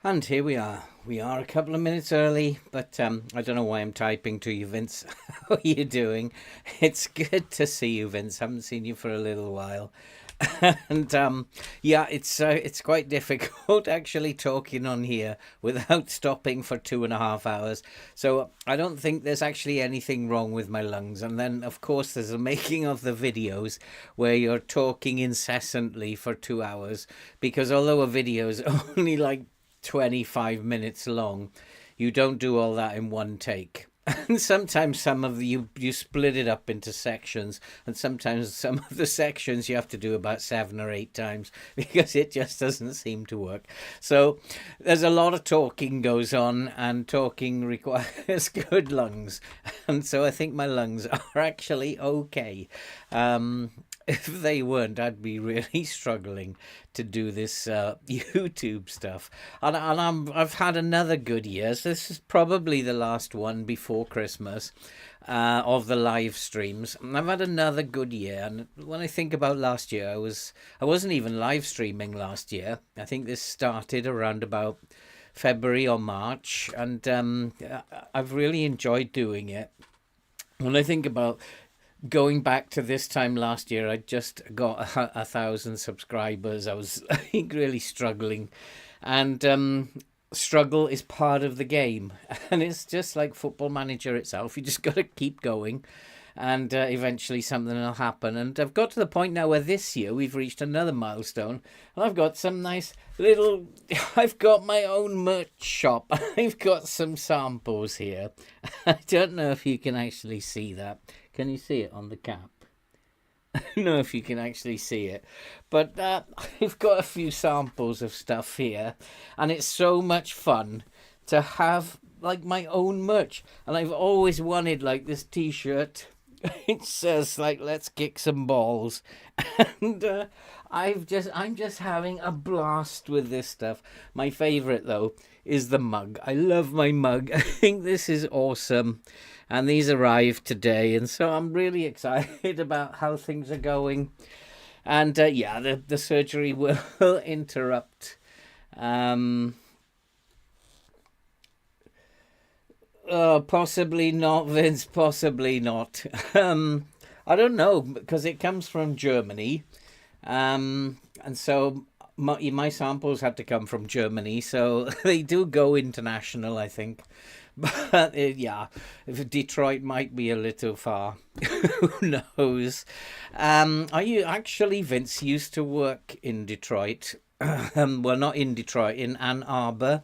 And here we are. We are a couple of minutes early, but I don't know why I'm typing to you, Vince. How are you doing? It's good to see you, Vince. Haven't seen you for a little while. And yeah, it's quite difficult actually talking on here without stopping for 2.5 hours. So I don't think there's actually anything wrong with my lungs. And then of course there's the making of the videos where you're talking incessantly for 2 hours, because although a video is only like 25 minutes long, you don't do all that in one take. And sometimes some of you split it up into sections, and sometimes some of the sections you have to do about 7 or 8 times because it just doesn't seem to work. So there's a lot of talking goes on, and talking requires good lungs, and so I think my lungs are actually okay. If they weren't, I'd be really struggling to do this YouTube stuff. And I've had another good year. So this is probably the last one before Christmas of the live streams. And I've had another good year. And when I think about last year, I wasn't even live streaming last year. I think this started around about February or March, and I've really enjoyed doing it. When I think about going back to this time last year, I just got 1,000 subscribers. I was I think really struggling, and struggle is part of the game, and it's just like Football Manager itself. You just got to keep going, and eventually something will happen. And I've got to the point now where this year we've reached another milestone, and I've got some nice little. I've got my own merch shop. I've got some samples here. I don't know if you can actually see that. Can you see it on the cap? I don't know if you can actually see it, but I've got a few samples of stuff here, and it's so much fun to have like my own merch. And I've always wanted like this T-shirt. It says like "Let's kick some balls," and I'm just having a blast with this stuff. My favorite though is the mug. I love my mug. I think this is awesome. And these arrived today, and so I'm really excited about how things are going. And yeah, the surgery will interrupt. Oh, possibly not, Vince. Possibly not. I don't know, because it comes from Germany, and so my samples had to come from Germany, so they do go international, I think. But yeah, Detroit might be a little far. Who knows? Are you actually, Vince, used to work in Detroit? Well, not in Detroit, in Ann Arbor.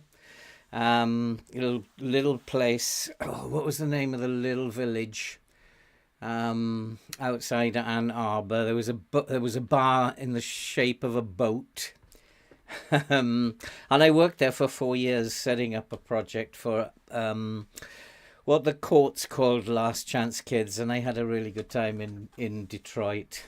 Little place. Oh, what was the name of the little village? Outside Ann Arbor, there was a bar in the shape of a boat. And I worked there for 4 years setting up a project for what the courts called Last Chance Kids, and I had a really good time in Detroit.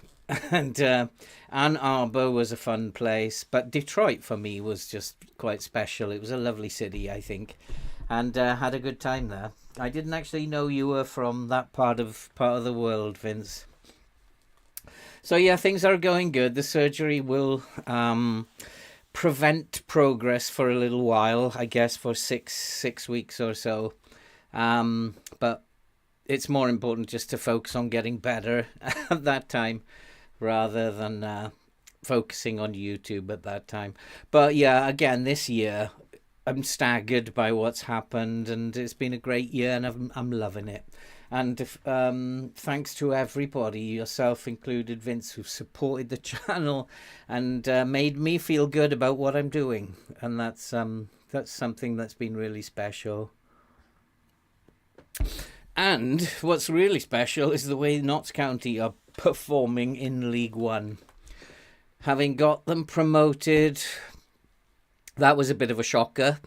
And Ann Arbor was a fun place, but Detroit for me was just quite special. It was a lovely city, I think, and had a good time there. I didn't actually know you were from that part of the world, Vince. So yeah, things are going good. The surgery will prevent progress for a little while, I guess, for six weeks or so. But it's more important just to focus on getting better at that time, rather than focusing on YouTube at that time. But yeah, again, this year I'm staggered by what's happened, and it's been a great year, and I'm loving it. And thanks to everybody, yourself included, Vince, who've supported the channel and made me feel good about what I'm doing. And that's something that's been really special. And what's really special is the way Notts County are performing in League One. Having got them promoted, that was a bit of a shocker.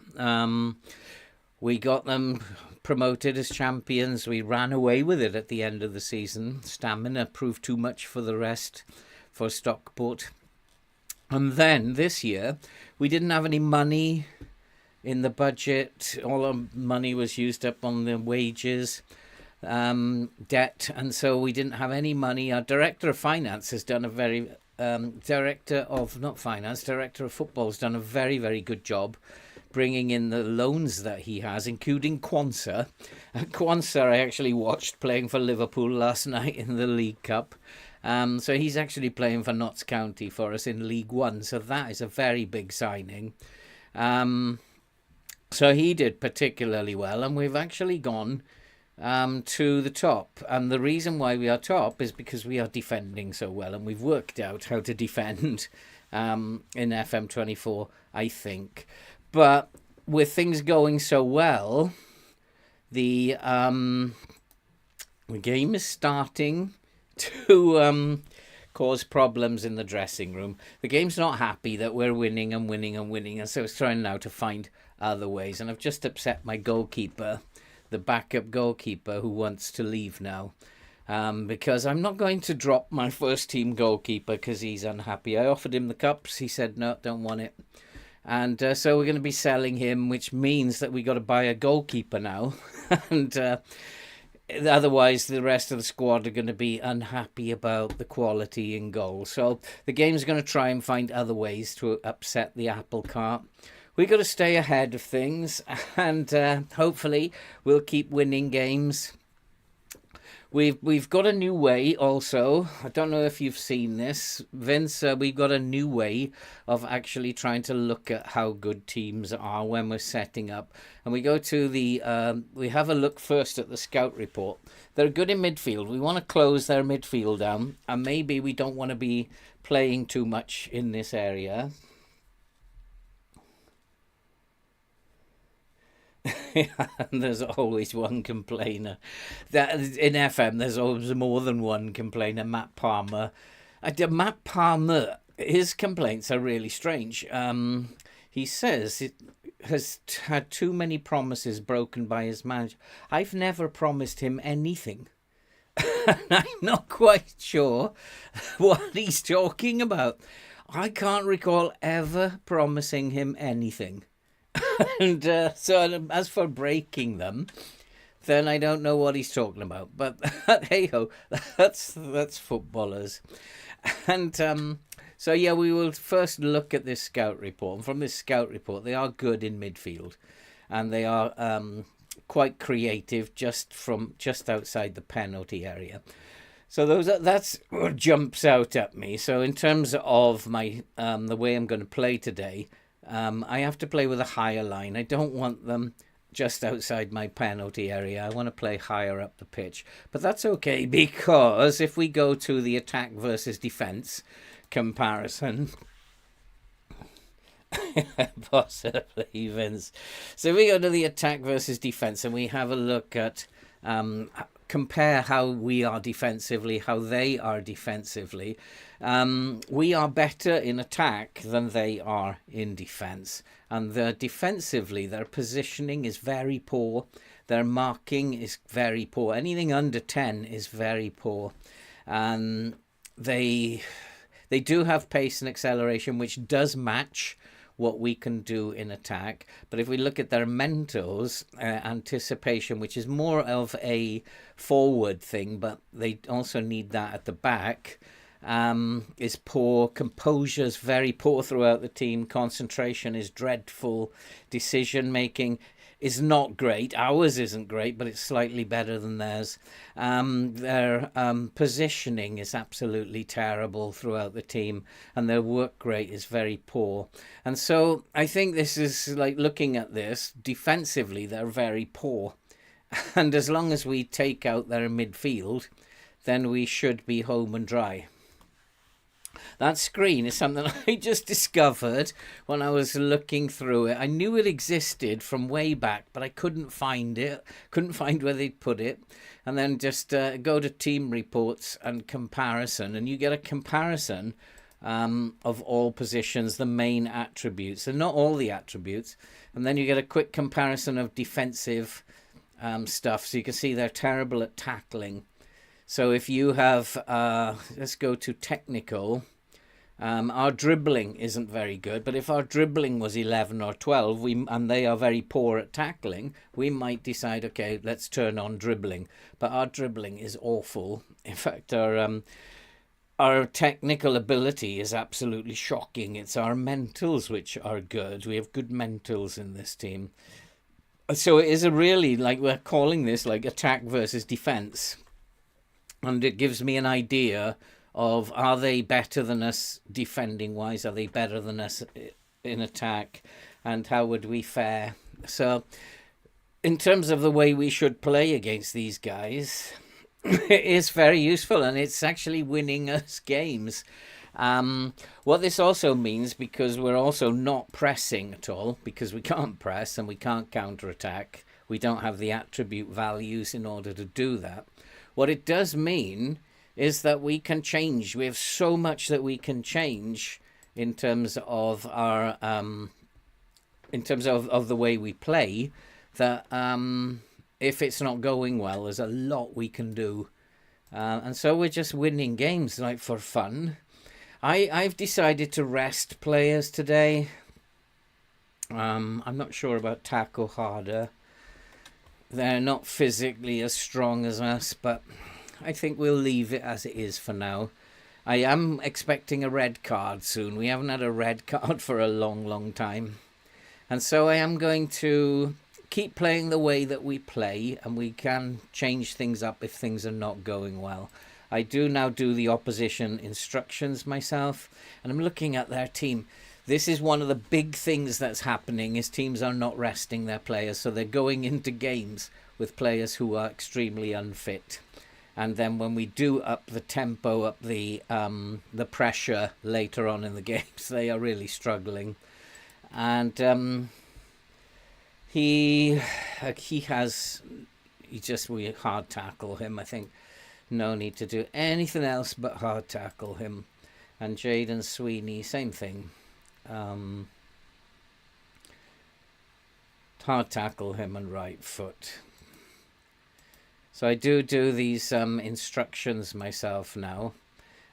We got them promoted as champions. We ran away with it at the end of the season. Stamina proved too much for the rest, for Stockport. And then this year, we didn't have any money in the budget. All our money was used up on the wages, debt, and so we didn't have any money. Our director of finance has done a director of football has done a very, very good job bringing in the loans that he has, including Quansah. Quansah I actually watched playing for Liverpool last night in the League Cup. So he's actually playing for Notts County for us in League One. So that is a very big signing. So he did particularly well, and we've actually gone to the top. And the reason why we are top is because we are defending so well, and we've worked out how to defend in FM24, I think. But with things going so well, the game is starting to cause problems in the dressing room. The game's not happy that we're winning and winning and winning, and so it's trying now to find other ways. And I've just upset my goalkeeper, the backup goalkeeper, who wants to leave now. Because I'm not going to drop my first team goalkeeper because he's unhappy. I offered him the cups. He said, no, don't want it. And so we're going to be selling him, which means that we got to buy a goalkeeper now. And otherwise, the rest of the squad are going to be unhappy about the quality in goal. So the game's going to try and find other ways to upset the apple cart. We got to stay ahead of things, and hopefully we'll keep winning games. We've got a new way also. I don't know if you've seen this, Vince. We've got a new way of actually trying to look at how good teams are when we're setting up. And we go to we have a look first at the scout report. They're good in midfield. We want to close their midfield down, and maybe we don't want to be playing too much in this area. And there's always one complainer. That in FM, there's always more than one complainer. Matt Palmer. Matt Palmer, his complaints are really strange. He says it has had too many promises broken by his manager. I've never promised him anything. I'm not quite sure what he's talking about. I can't recall ever promising him anything. And so as for breaking them, then I don't know what he's talking about. But hey ho, that's footballers. And so yeah, we will first look at this scout report. And from this scout report, they are good in midfield, and they are quite creative just outside the penalty area. So that's what jumps out at me. So in terms of my the way I'm going to play today, I have to play with a higher line. I don't want them just outside my penalty area. I want to play higher up the pitch. But that's okay, because if we go to the attack versus defence comparison, possibly, Vince. So we go to the attack versus defence, and we have a look at compare how we are defensively, how they are defensively. We are better in attack than they are in defence. And defensively, their positioning is very poor. Their marking is very poor. Anything under 10 is very poor. They do have pace and acceleration, which does match what we can do in attack. But if we look at their mentals, anticipation, which is more of a forward thing, but they also need that at the back, is poor. Composure is very poor throughout the team. Concentration is dreadful. Decision making is not great. Ours isn't great, but it's slightly better than theirs. Their positioning is absolutely terrible throughout the team, and their work rate is very poor. And so I think this is like looking at this defensively, they're very poor. And as long as we take out their midfield, then we should be home and dry. That screen is something I just discovered when I was looking through it. I knew it existed from way back, but I couldn't find it. Couldn't find where they'd put it. And then just go to team reports and comparison, and you get a comparison of all positions, the main attributes, and not all the attributes. And then you get a quick comparison of defensive stuff. So you can see they're terrible at tackling. So if you have, let's go to technical. Our dribbling isn't very good, but if our dribbling was 11 or 12, and they are very poor at tackling, we might decide, okay, let's turn on dribbling. But our dribbling is awful. In fact, our our technical ability is absolutely shocking. It's our mentals which are good. We have good mentals in this team. So it is a really, like, we're calling this like attack versus defense. And it gives me an idea of, are they better than us defending wise? Are they better than us in attack? And how would we fare? So in terms of the way we should play against these guys, it is very useful, and it's actually winning us games. What this also means, because we're also not pressing at all, because we can't press and we can't counterattack, we don't have the attribute values in order to do that. What it does mean is that we can change. We have so much that we can change in terms of our in terms of the way we play, that if it's not going well, there's a lot we can do. And so we're just winning games, like, for fun. I've decided to rest players today. I'm not sure about Taco Harder. They're not physically as strong as us, but I think we'll leave it as it is for now. I am expecting a red card soon. We haven't had a red card for a long, long time. And so I am going to keep playing the way that we play, and we can change things up if things are not going well. I do now do the opposition instructions myself, and I'm looking at their team. This is one of the big things that's happening, is teams are not resting their players, so they're going into games with players who are extremely unfit. And then when we do up the tempo, up the pressure later on in the games, they are really struggling. And we hard tackle him. I think no need to do anything else but hard tackle him. And Jaden Sweeney, same thing. Hard tackle him and right foot. So I do these instructions myself now.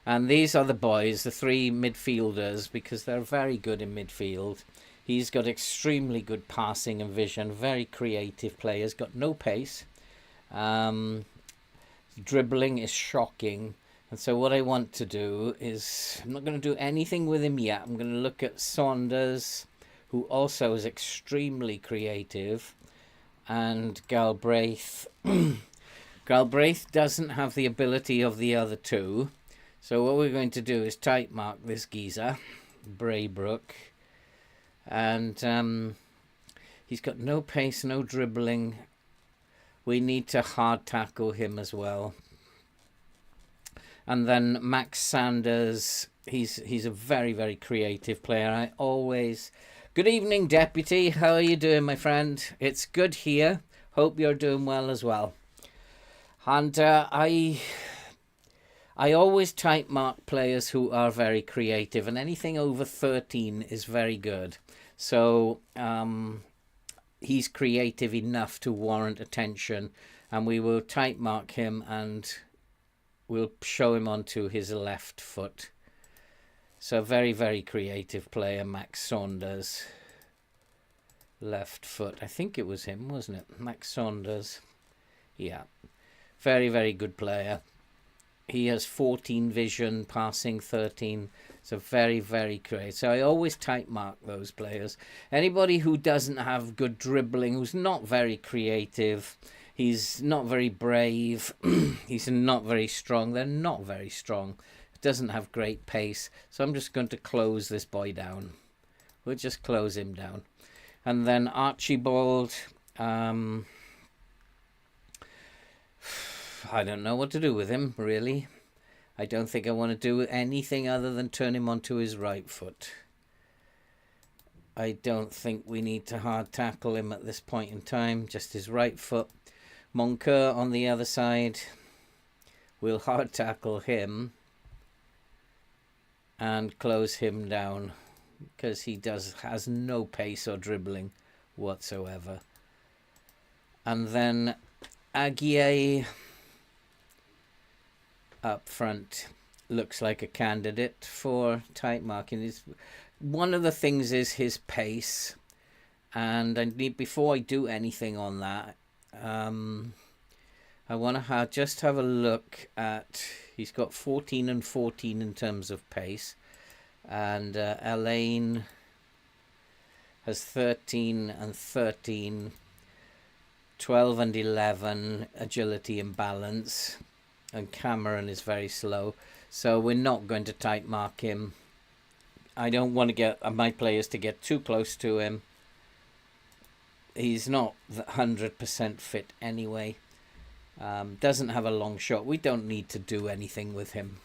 And these are the boys, the three midfielders, because they're very good in midfield. He's got extremely good passing and vision, very creative players, got no pace. Dribbling is shocking. And so what I want to do is, I'm not going to do anything with him yet. I'm going to look at Saunders, who also is extremely creative, and Galbraith. Galbraith doesn't have the ability of the other two. So what we're going to do is type mark this geezer, Braybrook. And he's got no pace, no dribbling. We need to hard tackle him as well. And then Max Sanders, he's a very, very creative player. Good evening, Deputy. How are you doing, my friend? It's good here. Hope you're doing well as well. And I always type mark players who are very creative, and anything over 13 is very good. So he's creative enough to warrant attention, and we will type mark him and we'll show him onto his left foot. So very, very creative player, Max Saunders. Left foot. I think it was him, wasn't it? Max Saunders. Yeah. Very, very good player. He has 14 vision, passing 13. So very, very great. So I always type mark those players. Anybody who doesn't have good dribbling, who's not very creative, he's not very brave, he's not very strong. They're not very strong. Doesn't have great pace. So I'm just going to close this boy down. We'll just close him down. And then Archibald, I don't know what to do with him, really. I don't think I want to do anything other than turn him onto his right foot. I don't think we need to hard tackle him at this point in time. Just his right foot. Moncur on the other side. We'll hard tackle him and close him down, because he has no pace or dribbling whatsoever. And then Aguirre up front looks like a candidate for type marking. One of the things is his pace, and before I do anything on that, I want to just have a look at. He's got 14 and 14 in terms of pace, and Elaine has 13 and 13, 12 and 11 agility and balance, and Cameron is very slow. So we're not going to type mark him. I don't want to get my players to get too close to him. He's not 100% fit anyway. Doesn't have a long shot. We don't need to do anything with him.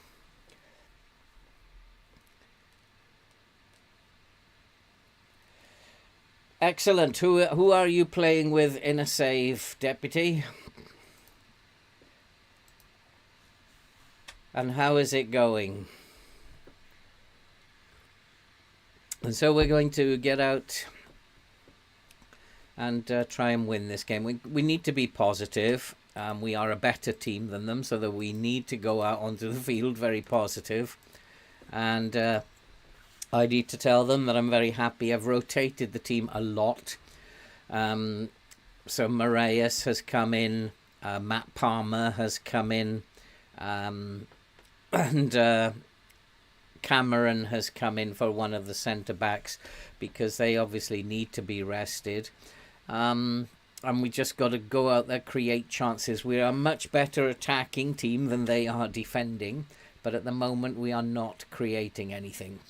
Excellent. Who are you playing with in a save, Deputy? And how is it going? And so we're going to get out and try and win this game. We need to be positive. We are a better team than them, so that we need to go out onto the field very positive. And I need to tell them that I'm very happy. I've rotated the team a lot. So Marius has come in, Matt Palmer has come in, and Cameron has come in for one of the centre-backs because they obviously need to be rested. And we just got to go out there, create chances. We are a much better attacking team than they are defending, but at the moment we are not creating anything.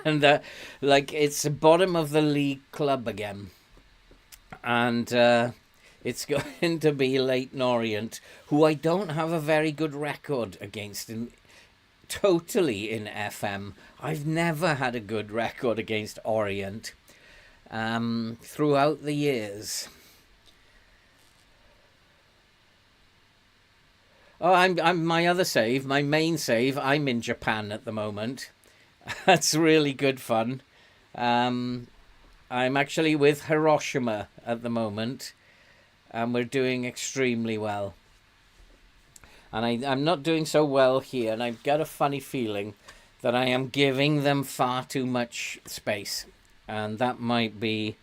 And it's the bottom of the league club again. And it's going to be Leyton Orient, who I don't have a very good record against totally in FM. I've never had a good record against Orient throughout the years. Oh, I'm my other save, my main save. I'm in Japan at the moment. That's really good fun. I'm actually with Hiroshima at the moment, and we're doing extremely well. And I'm not doing so well here, and I've got a funny feeling that I am giving them far too much space, and that might be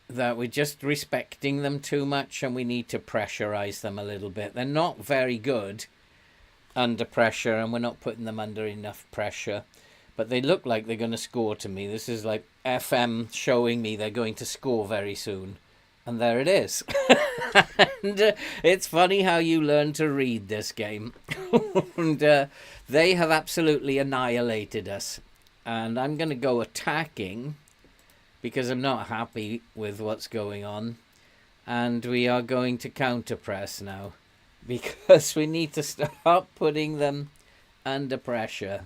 that we're just respecting them too much, and we need to pressurize them a little bit. They're not very good under pressure, and we're not putting them under enough pressure, but they look like they're going to score to me. This is like FM showing me they're going to score very soon, and there it is. And it's funny how you learn to read this game. And they have absolutely annihilated us, and I'm going to go attacking because I'm not happy with what's going on. And we are going to counter-press now because we need to start putting them under pressure.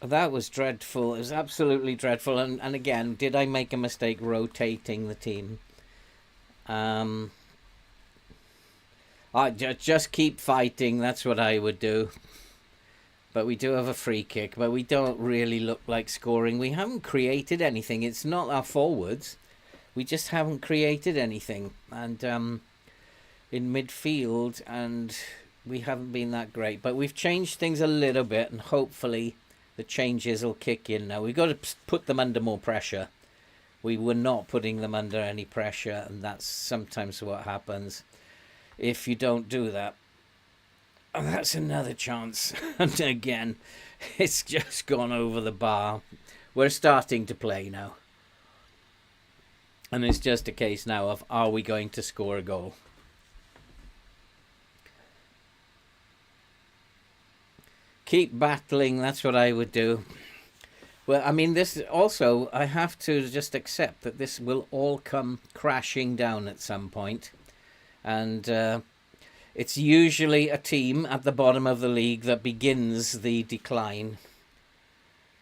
That was dreadful. It was absolutely dreadful. And again, did I make a mistake rotating the team? I just keep fighting. That's what I would do. But we do have a free kick, but we don't really look like scoring. We haven't created anything. It's not our forwards. We just haven't created anything. And in midfield, and we haven't been that great. But we've changed things a little bit, and hopefully the changes will kick in now. We've got to put them under more pressure. We were not putting them under any pressure, and that's sometimes what happens if you don't do that. Oh, that's another chance. And again, it's just gone over the bar. We're starting to play now. And it's just a case now of, are we going to score a goal? Keep battling, that's what I would do. Well, I mean, this also, I have to just accept that this will all come crashing down at some point. And it's usually a team at the bottom of the league that begins the decline.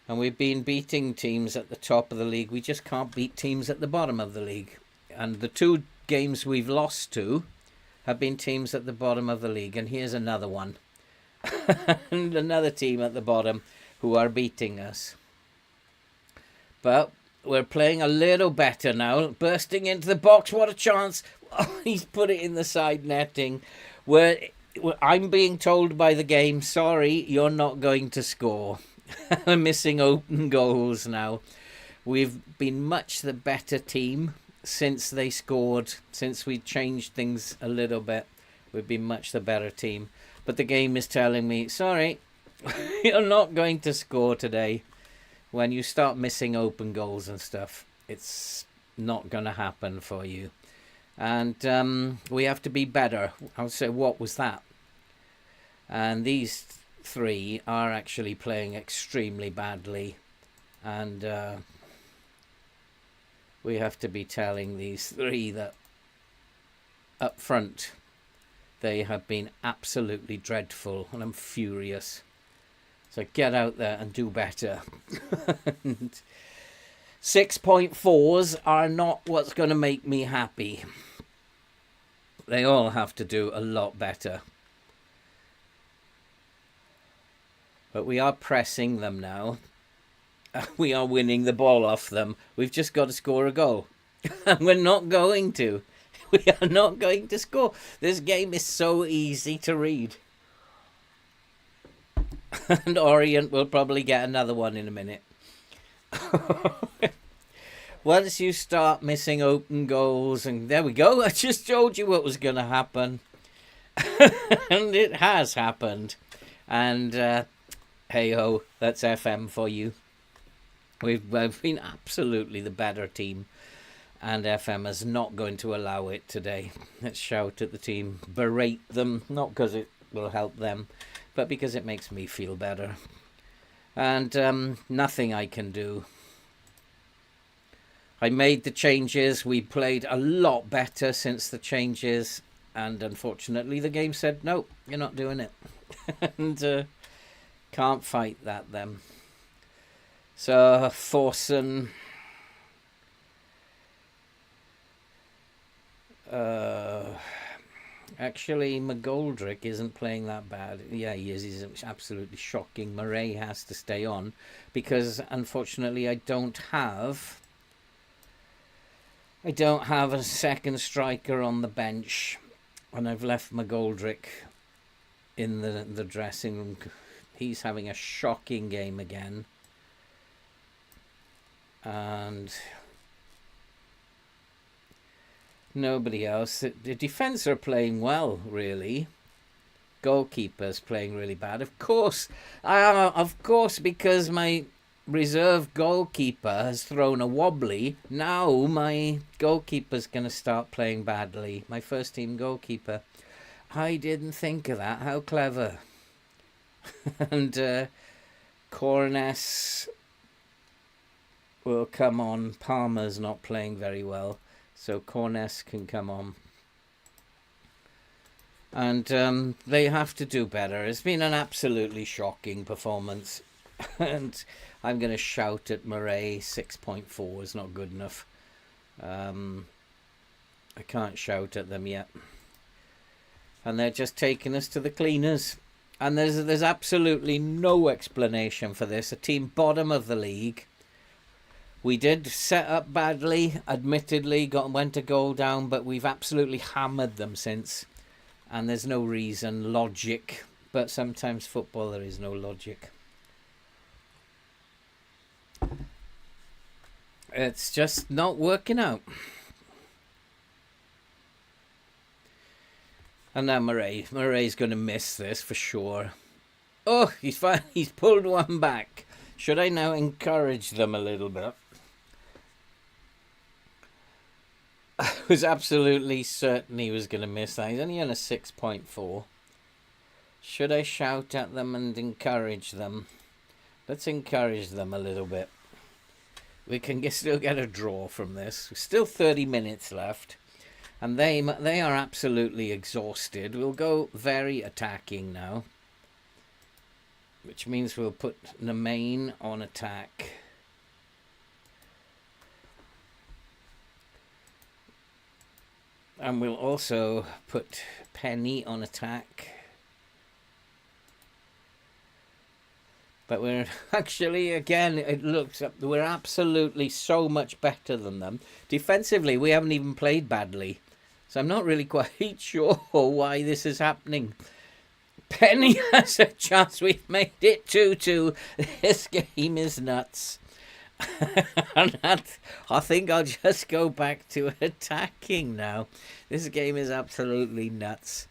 And we've been beating teams at the top of the league. We just can't beat teams at the bottom of the league. And the two games we've lost to have been teams at the bottom of the league. And here's another one. And another team at the bottom who are beating us. But we're playing a little better now. Bursting into the box. What a chance. Oh, he's put it in the side netting. I'm being told by the game, sorry, you're not going to score. We're missing open goals now. We've been much the better team since they scored, since we changed things a little bit. We've been much the better team. But the game is telling me, sorry, you're not going to score today. When you start missing open goals and stuff, it's not going to happen for you. And we have to be better. I would say, what was that? And these three are actually playing extremely badly. And we have to be telling these three that up front they have been absolutely dreadful, and I'm furious. So get out there and do better. 6.4s are not what's going to make me happy. They all have to do a lot better. But we are pressing them now. We are winning the ball off them. We've just got to score a goal. And we're not going to. We are not going to score. This game is so easy to read. And Orient will probably get another one in a minute. Once you start missing open goals, and there we go. I just told you what was going to happen. And it has happened. And hey-ho, that's FM for you. We've been absolutely the better team. And FM is not going to allow it today. Let's shout at the team, berate them, not because it will help them, but because it makes me feel better. And nothing I can do. I made the changes. We played a lot better since the changes. And unfortunately, the game said, no, you're not doing it. And can't fight that then. So, Forsen... actually, McGoldrick isn't playing that bad. Yeah, he is. He's absolutely shocking. Murray has to stay on because, unfortunately, I don't have a second striker on the bench, and I've left McGoldrick in the dressing room. He's having a shocking game again, and nobody else. The defence are playing well, really. Goalkeeper's playing really bad. Of course, because my reserve goalkeeper has thrown a wobbly. Now my goalkeeper's going to start playing badly. My first team goalkeeper. I didn't think of that. How clever. And Cornes will come on. Palmer's not playing very well. So Cornes can come on. And they have to do better. It's been an absolutely shocking performance. And I'm going to shout at Murray. 6.4 is not good enough. I can't shout at them yet. And they're just taking us to the cleaners. And there's absolutely no explanation for this. A team bottom of the league. We did set up badly, admittedly, went a goal down, but we've absolutely hammered them since. And there's no reason, logic. But sometimes football, there is no logic. It's just not working out. And now Murray's going to miss this for sure. Oh, he's pulled one back. Should I now encourage them a little bit? I was absolutely certain he was going to miss that. He's only on a 6.4. Should I shout at them and encourage them? Let's encourage them a little bit. We can still get a draw from this. Still 30 minutes left. And they are absolutely exhausted. We'll go very attacking now. Which means we'll put Nemain on attack. And we'll also put Penny on attack. But we're actually, again, it looks up, we're absolutely so much better than them. Defensively, we haven't even played badly. So I'm not really quite sure why this is happening. Penny has a chance. We've made it 2-2. This game is nuts. And I think I'll just go back to attacking now. This game is absolutely nuts.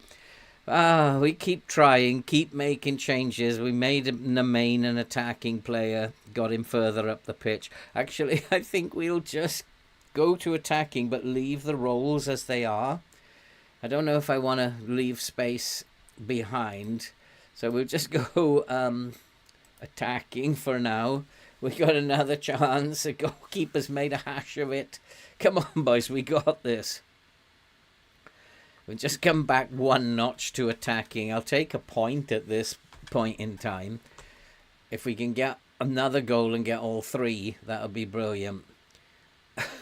We keep trying, keep making changes. We made Namain an attacking player, got him further up the pitch. Actually, I think we'll just go to attacking, but leave the roles as they are. I don't know if I want to leave space behind. So we'll just go attacking for now. We got another chance. The goalkeeper's made a hash of it. Come on, boys, we got this. We'll just come back one notch to attacking. I'll take a point at this point in time. If we can get another goal and get all three, that'll be brilliant.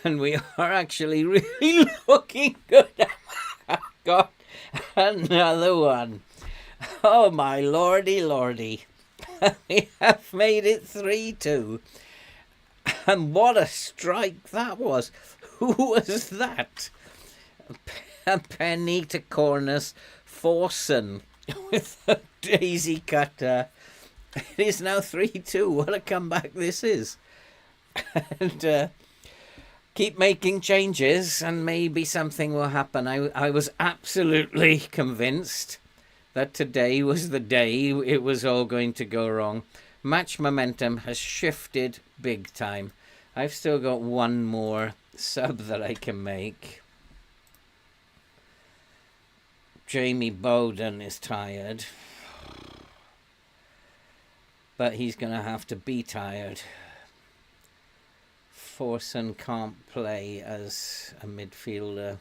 And we are actually really looking good. Got another one. Oh my lordy lordy. We have made it 3-2. And what a strike that was. Who was that? A penny to Cornus Forson with a daisy cutter. It is now 3-2. What a comeback this is. And keep making changes and maybe something will happen. I was absolutely convinced that today was the day it was all going to go wrong. Match momentum has shifted big time. I've still got one more sub that I can make. Jamie Bowden is tired, but he's going to have to be tired. Forson can't play as a midfielder.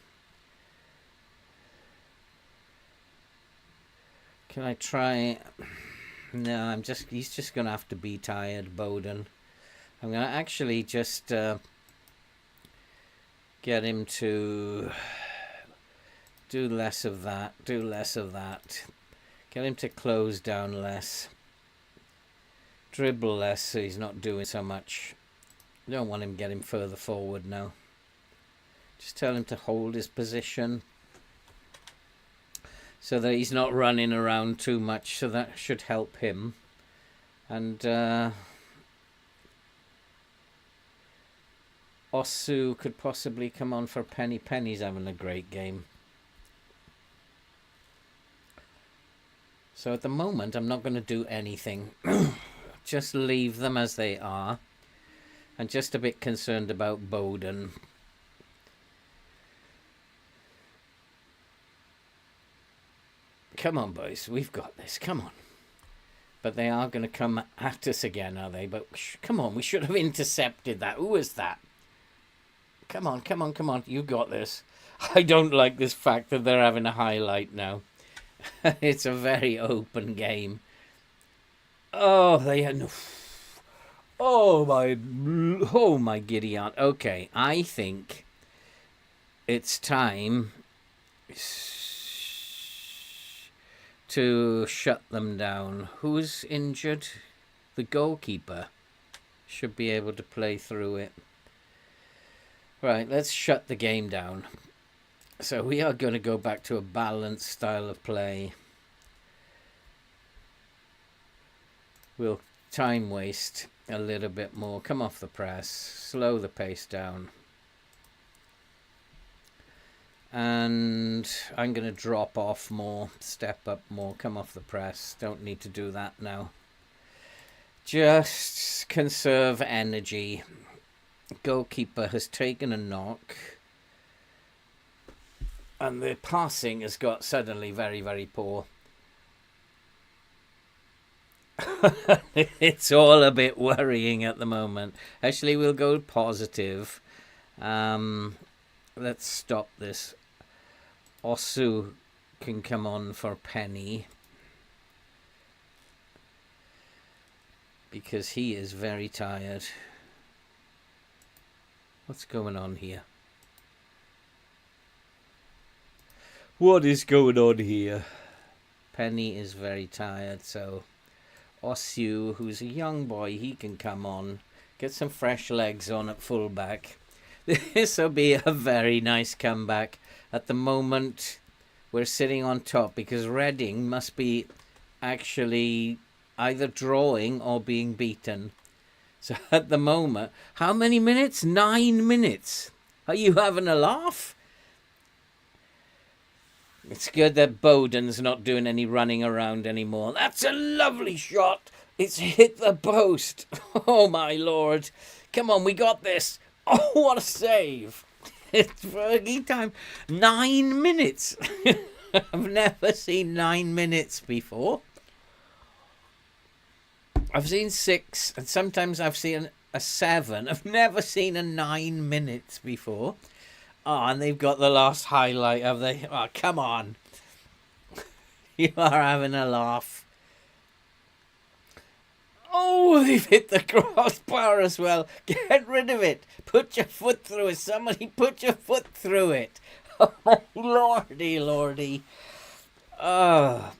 Can I try? No, he's just going to have to be tired, Bowden. I'm going to actually just get him to do less of that, Get him to close down less. Dribble less so he's not doing so much. I don't want him getting further forward now. Just tell him to hold his position so that he's not running around too much, so that should help him. And Osu could possibly come on for Penny. Penny's having a great game. So at the moment, I'm not going to do anything. Just leave them as they are. I'm just a bit concerned about Bowden. Come on, boys. We've got this. Come on. But they are going to come at us again, are they? But come on. We should have intercepted that. Who was that? Come on, come on, come on. You got this. I don't like this fact that they're having a highlight now. It's a very open game. Oh, they had no... Oh my giddy aunt. Okay, I think it's time to shut them down. Who's injured? The goalkeeper should be able to play through it. Right, let's shut the game down. So we are going to go back to a balanced style of play. We'll time waste a little bit more. Come off the press. Slow the pace down. And I'm going to drop off more. Step up more. Come off the press. Don't need to do that now. Just conserve energy. Goalkeeper has taken a knock. And the passing has got suddenly very, very poor. It's all a bit worrying at the moment. Actually, we'll go positive. Let's stop this. Osu can come on for Penny. Because he is very tired. What's going on here? What is going on here? Penny is very tired, so Osu, who's a young boy, he can come on. Get some fresh legs on at fullback. This will be a very nice comeback. At the moment, we're sitting on top because Reading must be actually either drawing or being beaten. So at the moment, how many minutes? 9 minutes. Are you having a laugh? It's good that Bowden's not doing any running around anymore. That's a lovely shot. It's hit the post. Oh, my Lord. Come on, we got this. Oh, what a save. It's Fergie time. 9 minutes. I've never seen 9 minutes before. I've seen 6, and sometimes I've seen a 7. I've never seen a 9 minutes before. Oh, and they've got the last highlight, have they? Oh, come on. You are having a laugh. Oh, they've hit the crossbar as well. Get rid of it. Put your foot through it. Somebody put your foot through it. Oh, lordy, lordy. Where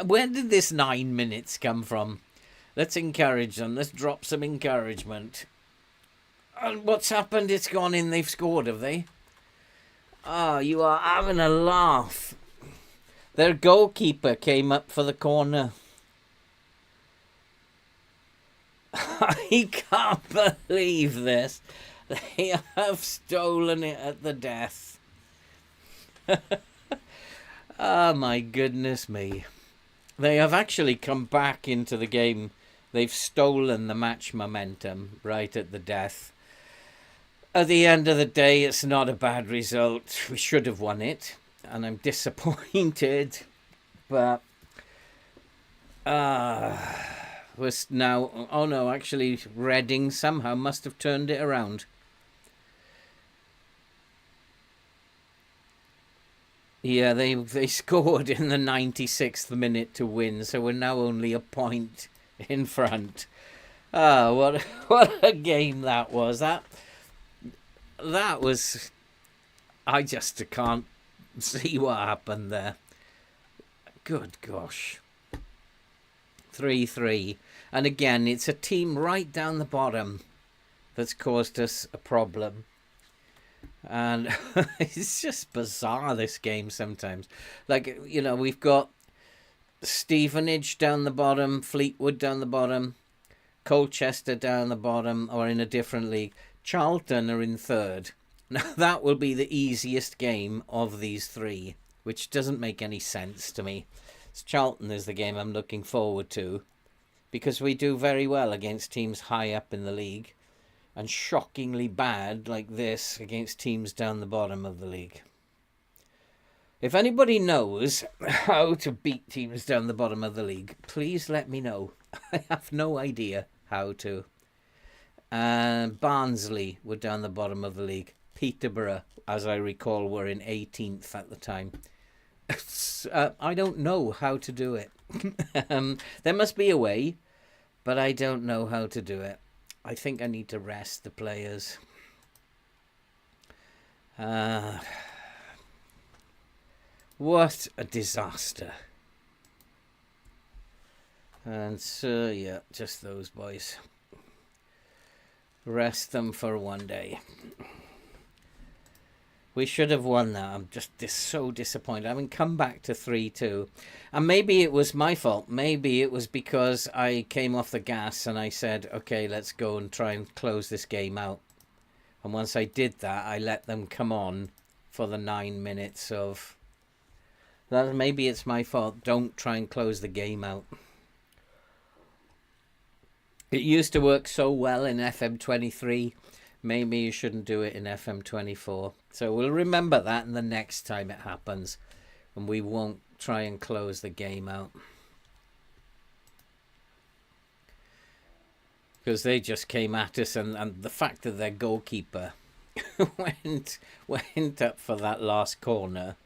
did this 9 minutes come from? Let's encourage them. Let's drop some encouragement. And what's happened? It's gone in. They've scored, have they? Oh, you are having a laugh. Their goalkeeper came up for the corner. I can't believe this. They have stolen it at the death. Oh, my goodness me. They have actually come back into the game. They've stolen the match momentum right at the death. At the end of the day, it's not a bad result. We should have won it, and I'm disappointed. But was now. Oh no, actually, Reading somehow must have turned it around. Yeah, they scored in the 96th minute to win, so we're now only a point in front. Ah, what a game that was. That was. I just can't see what happened there. Good gosh. 3-3. And again, it's a team right down the bottom that's caused us a problem. And it's just bizarre, this game sometimes. Like, you know, we've got Stevenage down the bottom, Fleetwood down the bottom, Colchester down the bottom, or in a different league. Charlton are in third. Now, that will be the easiest game of these three, which doesn't make any sense to me. Charlton is the game I'm looking forward to, because we do very well against teams high up in the league, and shockingly bad like this against teams down the bottom of the league. If anybody knows how to beat teams down the bottom of the league, please let me know. I have no idea how to. Barnsley were down the bottom of the league. Peterborough, as I recall, were in 18th at the time. I don't know how to do it. There must be a way, but I don't know how to do it. I think I need to rest the players. What a disaster. And so, yeah, just those boys. Rest them for one day. We should have won that. I'm just so disappointed. I haven't come back to 3-2. And maybe it was my fault. Maybe it was because I came off the gas and I said, okay, let's go and try and close this game out. And once I did that, I let them come on for the 9 minutes of... That maybe it's my fault. Don't try and close the game out. It used to work so well in FM23. Maybe you shouldn't do it in FM24. So we'll remember that and the next time it happens. And we won't try and close the game out. Because they just came at us, and the fact that their goalkeeper went up for that last corner.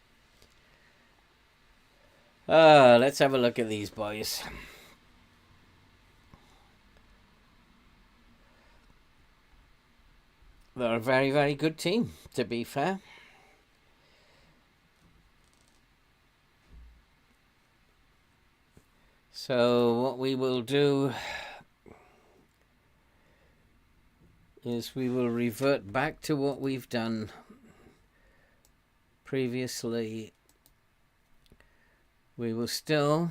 Let's have a look at these boys. They're a very, very good team, to be fair. So what we will do is we will revert back to what we've done previously. We will still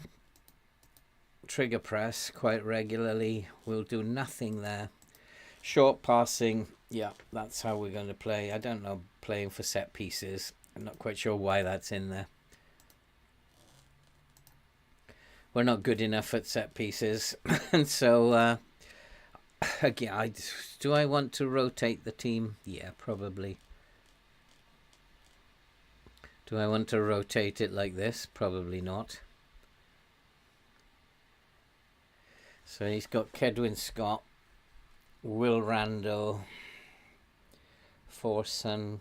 trigger press quite regularly. We'll do nothing there. Short passing, yeah, that's how we're going to play. I don't know, playing for set pieces. I'm not quite sure why that's in there. We're not good enough at set pieces. And so, again, do I want to rotate the team? Yeah, probably. Do I want to rotate it like this? Probably not. So he's got Kedwin Scott, Will Randall, Forson,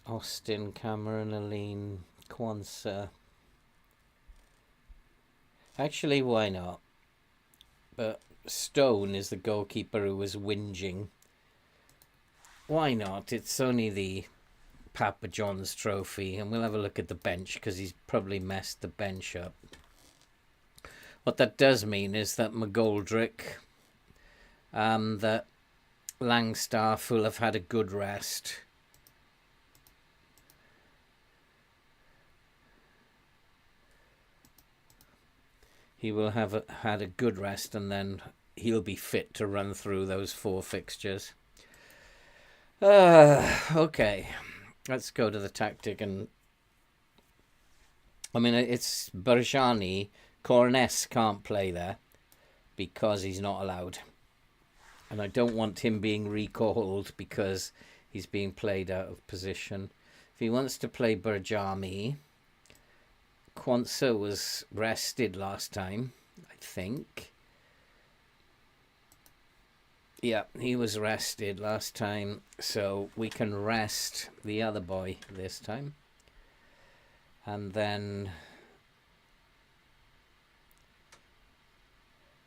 Austin, Cameron, Aline, Kwanzaa. Actually, why not? But Stone is the goalkeeper who was whinging. Why not? It's only the Papa John's trophy, and we'll have a look at the bench because he's probably messed the bench up. What that does mean is that McGoldrick, that Langstaff will have had a good rest. He will have had a good rest, and then he'll be fit to run through those 4 fixtures. Okay, let's go to the tactic. And I mean, it's Barjani. Cornes can't play there because he's not allowed, and I don't want him being recalled because he's being played out of position. If he wants to play Barjami, Kwanzaa was rested last time, I think. Yeah, he was rested last time, so we can rest the other boy this time. And then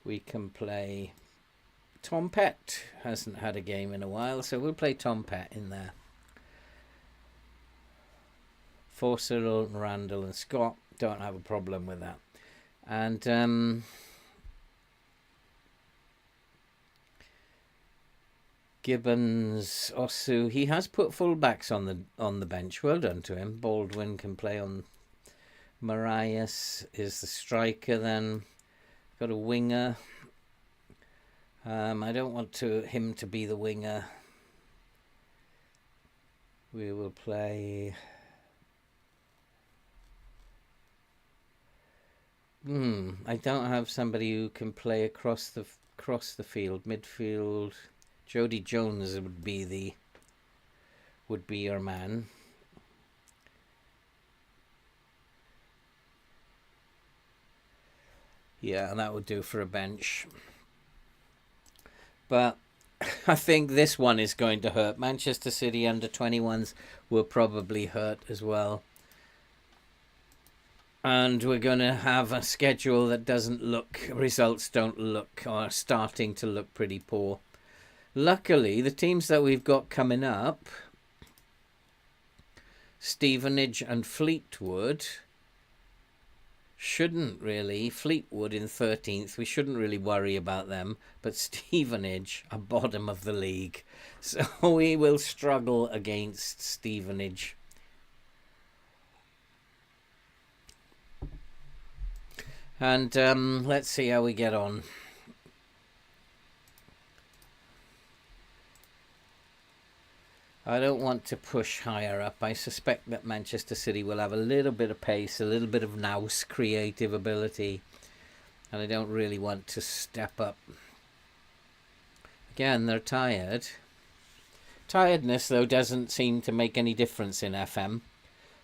we can play Tom Pett. Hasn't had a game in a while, so we'll play Tom Pett in there. Forster, Randall and Scott. Don't have a problem with that. And Gibbons, Osu, he has put fullbacks on the bench. Well done to him. Baldwin can play on. Marias is the striker. Then got a winger. I don't want him to be the winger. We will play. I don't have somebody who can play across the field. Midfield, Jody Jones would be your man. Yeah, that would do for a bench. But I think this one is going to hurt. Manchester City under-21s will probably hurt as well. And we're going to have a schedule that results don't look, or are starting to look pretty poor. Luckily, the teams that we've got coming up, Stevenage and Fleetwood, shouldn't really. Fleetwood in 13th, we shouldn't really worry about them. But Stevenage are bottom of the league. So we will struggle against Stevenage. And let's see how we get on. I don't want to push higher up. I suspect that Manchester City will have a little bit of pace, a little bit of nous creative ability. And I don't really want to step up. Again, they're tired. Tiredness, though, doesn't seem to make any difference in FM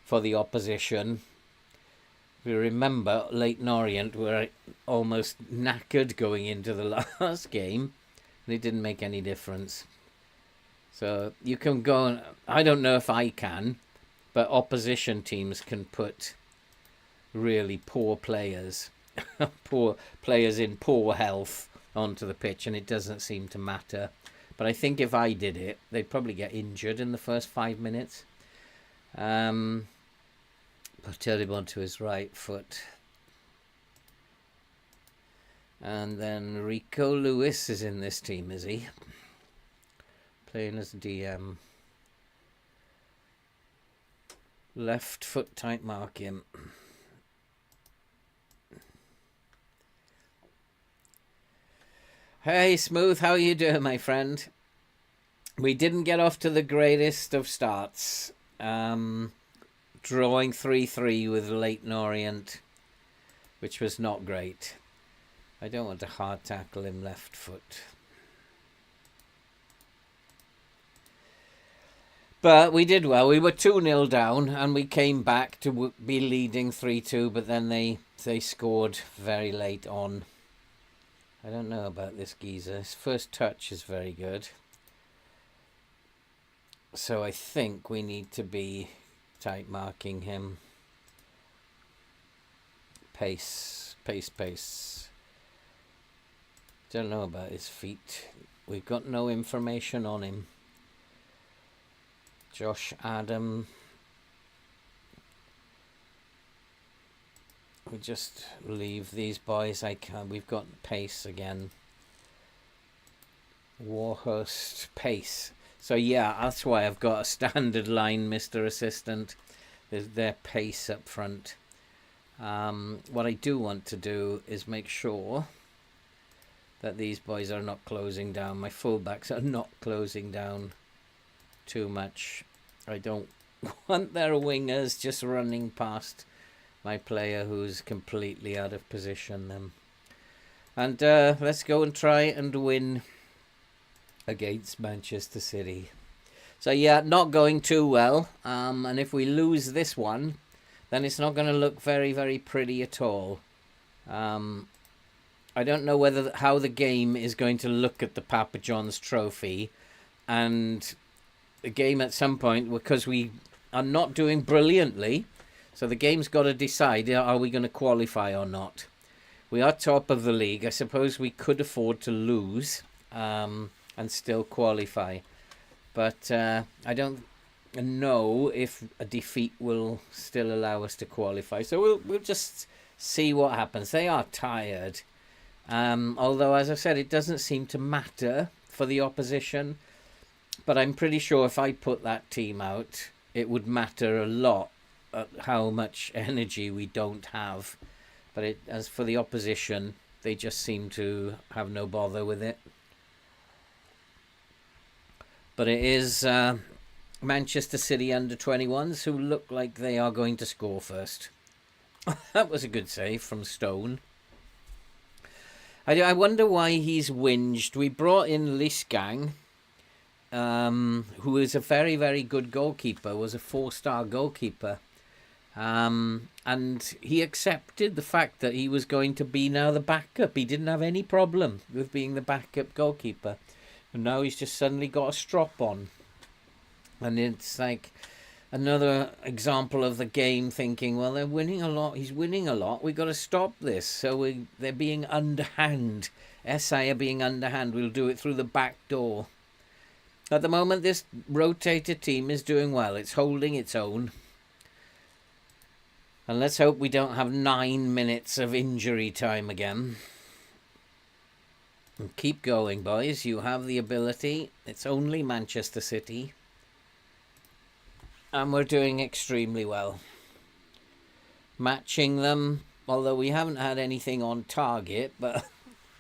for the opposition. We remember Leyton Orient were almost knackered going into the last game. And it didn't make any difference. So you can go and, I don't know if I can, but opposition teams can put really poor players, poor players in poor health onto the pitch, and it doesn't seem to matter. But I think if I did it, they'd probably get injured in the first 5 minutes. Teribon to his right foot. And then Rico Lewis is in this team, is he? Playing as DM. Left foot tight, mark him. Hey, Smooth, how you doing, my friend? We didn't get off to the greatest of starts. Drawing 3-3 with Leighton Orient, which was not great. I don't want to hard tackle him left foot. But we did well. We were 2-0 down and we came back to be leading 3-2, but then they scored very late on. I don't know about this geezer. His first touch is very good. So I think we need to be tight marking him. Pace. Don't know about his feet. We've got no information on him. Josh Adam. We just leave these boys. We've got pace again. Warhurst, pace. So yeah, that's why I've got a standard line, Mr. Assistant. There's their pace up front. What I do want to do is make sure that these boys are not closing down. My fullbacks are not closing down too much. I don't want their wingers just running past my player who's completely out of position. And let's go and try and win against Manchester City. So yeah, not going too well. And if we lose this one, then it's not going to look very, very pretty at all. I don't know how the game is going to look at the Papa John's Trophy, and the game at some point, because we are not doing brilliantly, so the game's got to decide, are we going to qualify or not? We are top of the league. I suppose we could afford to lose and still qualify. But I don't know if a defeat will still allow us to qualify. So we'll just see what happens. They are tired. Although, as I said, it doesn't seem to matter for the opposition. But I'm pretty sure if I put that team out, it would matter a lot how much energy we don't have. But as for the opposition, they just seem to have no bother with it. But it is Manchester City under-21s who look like they are going to score first. That was a good save from Stone. I wonder why he's whinged. We brought in Lisgang, who is a very, very good goalkeeper, was a 4-star goalkeeper. And he accepted the fact that he was going to be now the backup. He didn't have any problem with being the backup goalkeeper. And now he's just suddenly got a strop on. And it's like another example of the game thinking, well, they're winning a lot. He's winning a lot. We've got to stop this. So they're being underhand. SI are being underhand. We'll do it through the back door. At the moment, this rotated team is doing well. It's holding its own. And let's hope we don't have 9 minutes of injury time again. And keep going, boys. You have the ability. It's only Manchester City. And we're doing extremely well. Matching them, although we haven't had anything on target, but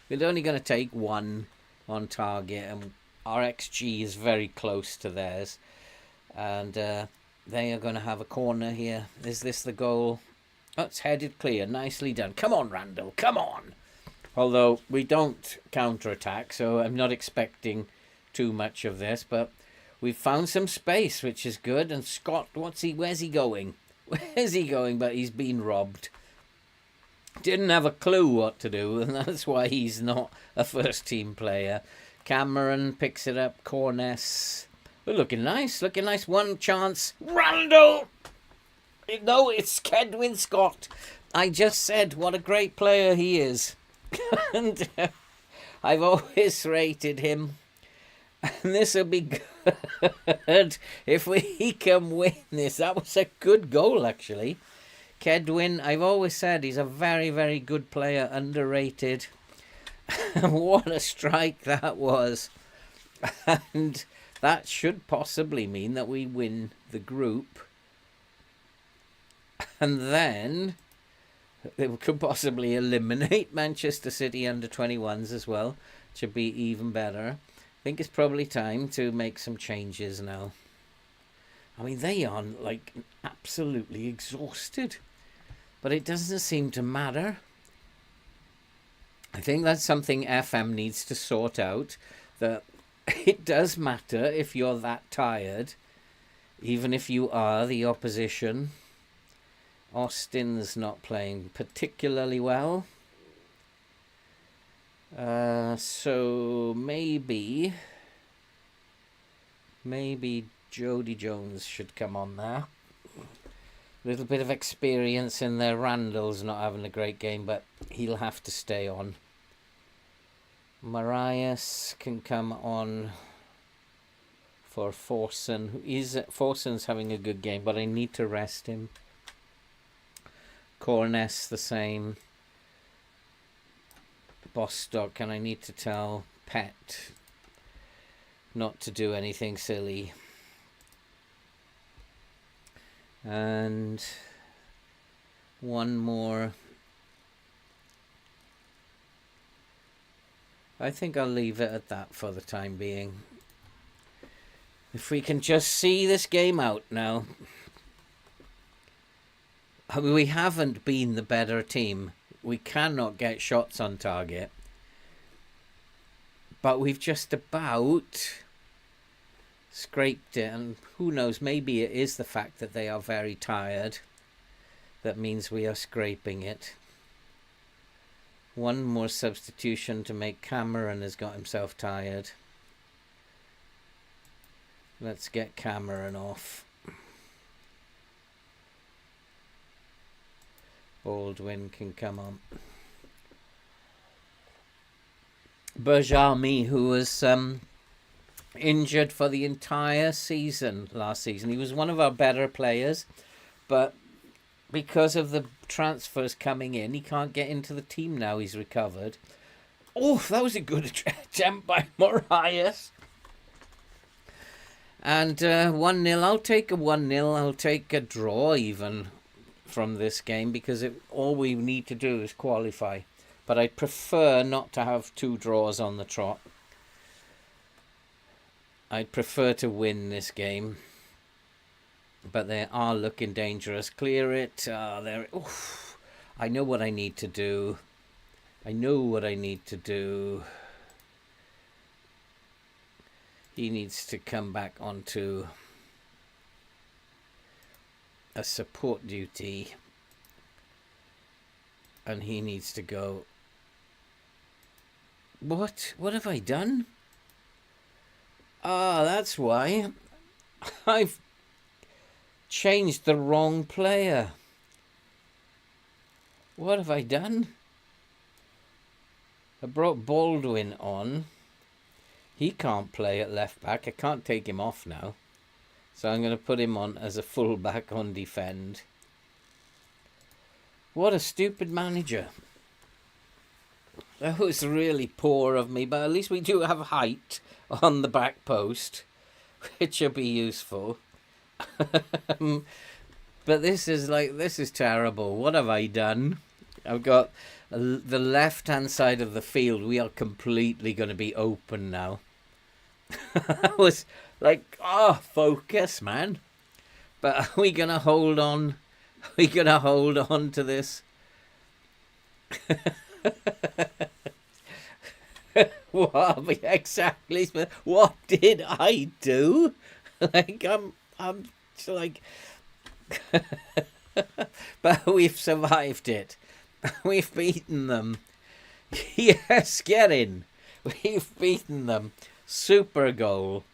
we're only going to take one on target, and our XG is very close to theirs. And they are going to have a corner here. Is this the goal? Oh, it's headed clear. Nicely done. Come on, Randall. Come on. Although we don't counter-attack, so I'm not expecting too much of this. But we've found some space, which is good. And Scott, where's he going? Where's he going? But he's been robbed. Didn't have a clue what to do, and that's why he's not a first-team player. Cameron picks it up. Corness. We're looking nice. Looking nice. One chance. Randall! No, it's Kedwin Scott. I just said what a great player he is. And I've always rated him. And this will be good if we can win this. That was a good goal, actually. Kedwin, I've always said he's a very, very good player, underrated. What a strike that was. And that should possibly mean that we win the group. And then it could possibly eliminate Manchester City under-21s as well. to be even better. I think it's probably time to make some changes now. I mean, they are like absolutely exhausted, but it doesn't seem to matter. I think that's something FM needs to sort out, that it does matter if you're that tired, even if you are the opposition. Austin's not playing particularly well. So maybe Jody Jones should come on there. A little bit of experience in there. Randall's not having a great game, but he'll have to stay on. Marias can come on for Forsen. Forsen's having a good game, but I need to rest him. Corness the same. Bostock, and I need to tell Pet not to do anything silly. And one more. I think I'll leave it at that for the time being. If we can just see this game out now. I mean, we haven't been the better team. We cannot get shots on target. But we've just about scraped it. And who knows, maybe it is the fact that they are very tired that means we are scraping it. One more substitution to make. Cameron has got himself tired. Let's get Cameron off. Baldwin can come on. Berjami, who was injured for the entire season last season. He was one of our better players, but because of the transfers coming in, he can't get into the team now. He's recovered. Oh, that was a good attempt by Marias. And 1-0. I'll take a 1-0. I'll take a draw even from this game, because all we need to do is qualify. But I'd prefer not to have 2 draws on the trot. I'd prefer to win this game. But they are looking dangerous. Clear it. I know what I need to do. He needs to come back onto a support duty. And he needs to go. What? What have I done? Ah, that's why. I've changed the wrong player. What have I done? I brought Baldwin on. He can't play at left back. I can't take him off now. So I'm going to put him on as a full back on defend. What a stupid manager. That was really poor of me, but at least we do have height on the back post, which will be useful. But this is terrible. What have I done? I've got the left-hand side of the field. We are completely going to be open now. I was like, focus, man. But are we going to hold on? Are we going to hold on to this? What exactly? What did I do? I'm like, but we've survived it. We've beaten them. Yes, get in. We've beaten them. Super goal.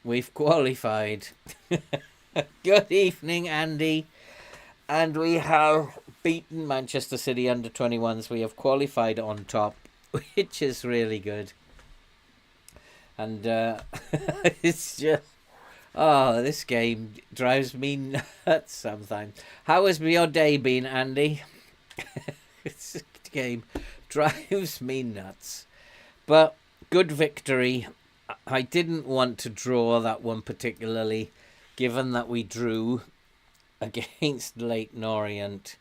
We've qualified. Good evening, Andy. And we have beaten Manchester City under-21s. We have qualified on top, which is really good. And it's just... this game drives me nuts sometimes. How has your day been, Andy? This game drives me nuts. But good victory. I didn't want to draw that one particularly, given that we drew against Leyton Orient.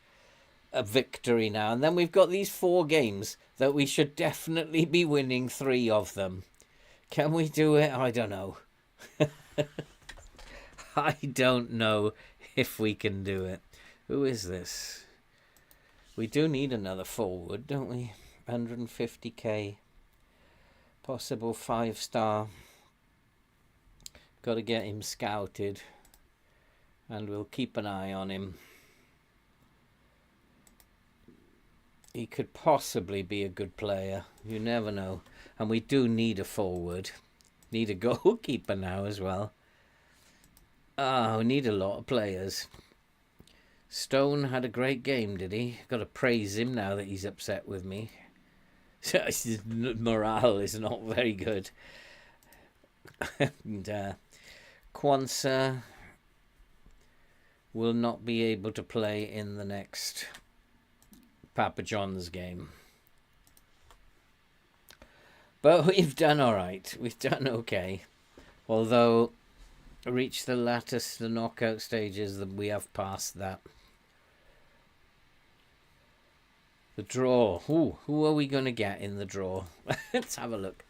a victory now. And then we've got these 4 games that we should definitely be winning 3 of them. Can we do it? I don't know. I don't know if we can do it. Who is this? We do need another forward, don't we? 150k. Possible 5-star. Got to get him scouted. And we'll keep an eye on him. He could possibly be a good player. You never know. And we do need a forward. Need a goalkeeper now as well. Oh, we need a lot of players. Stone had a great game, did he? Got to praise him now that he's upset with me. His morale is not very good. And Kwanzaa will not be able to play in the next Papa John's game. But we've done all right. We've done okay. Although, reached the knockout stages, that we have passed that. The draw. Ooh, who are we going to get in the draw? Let's have a look.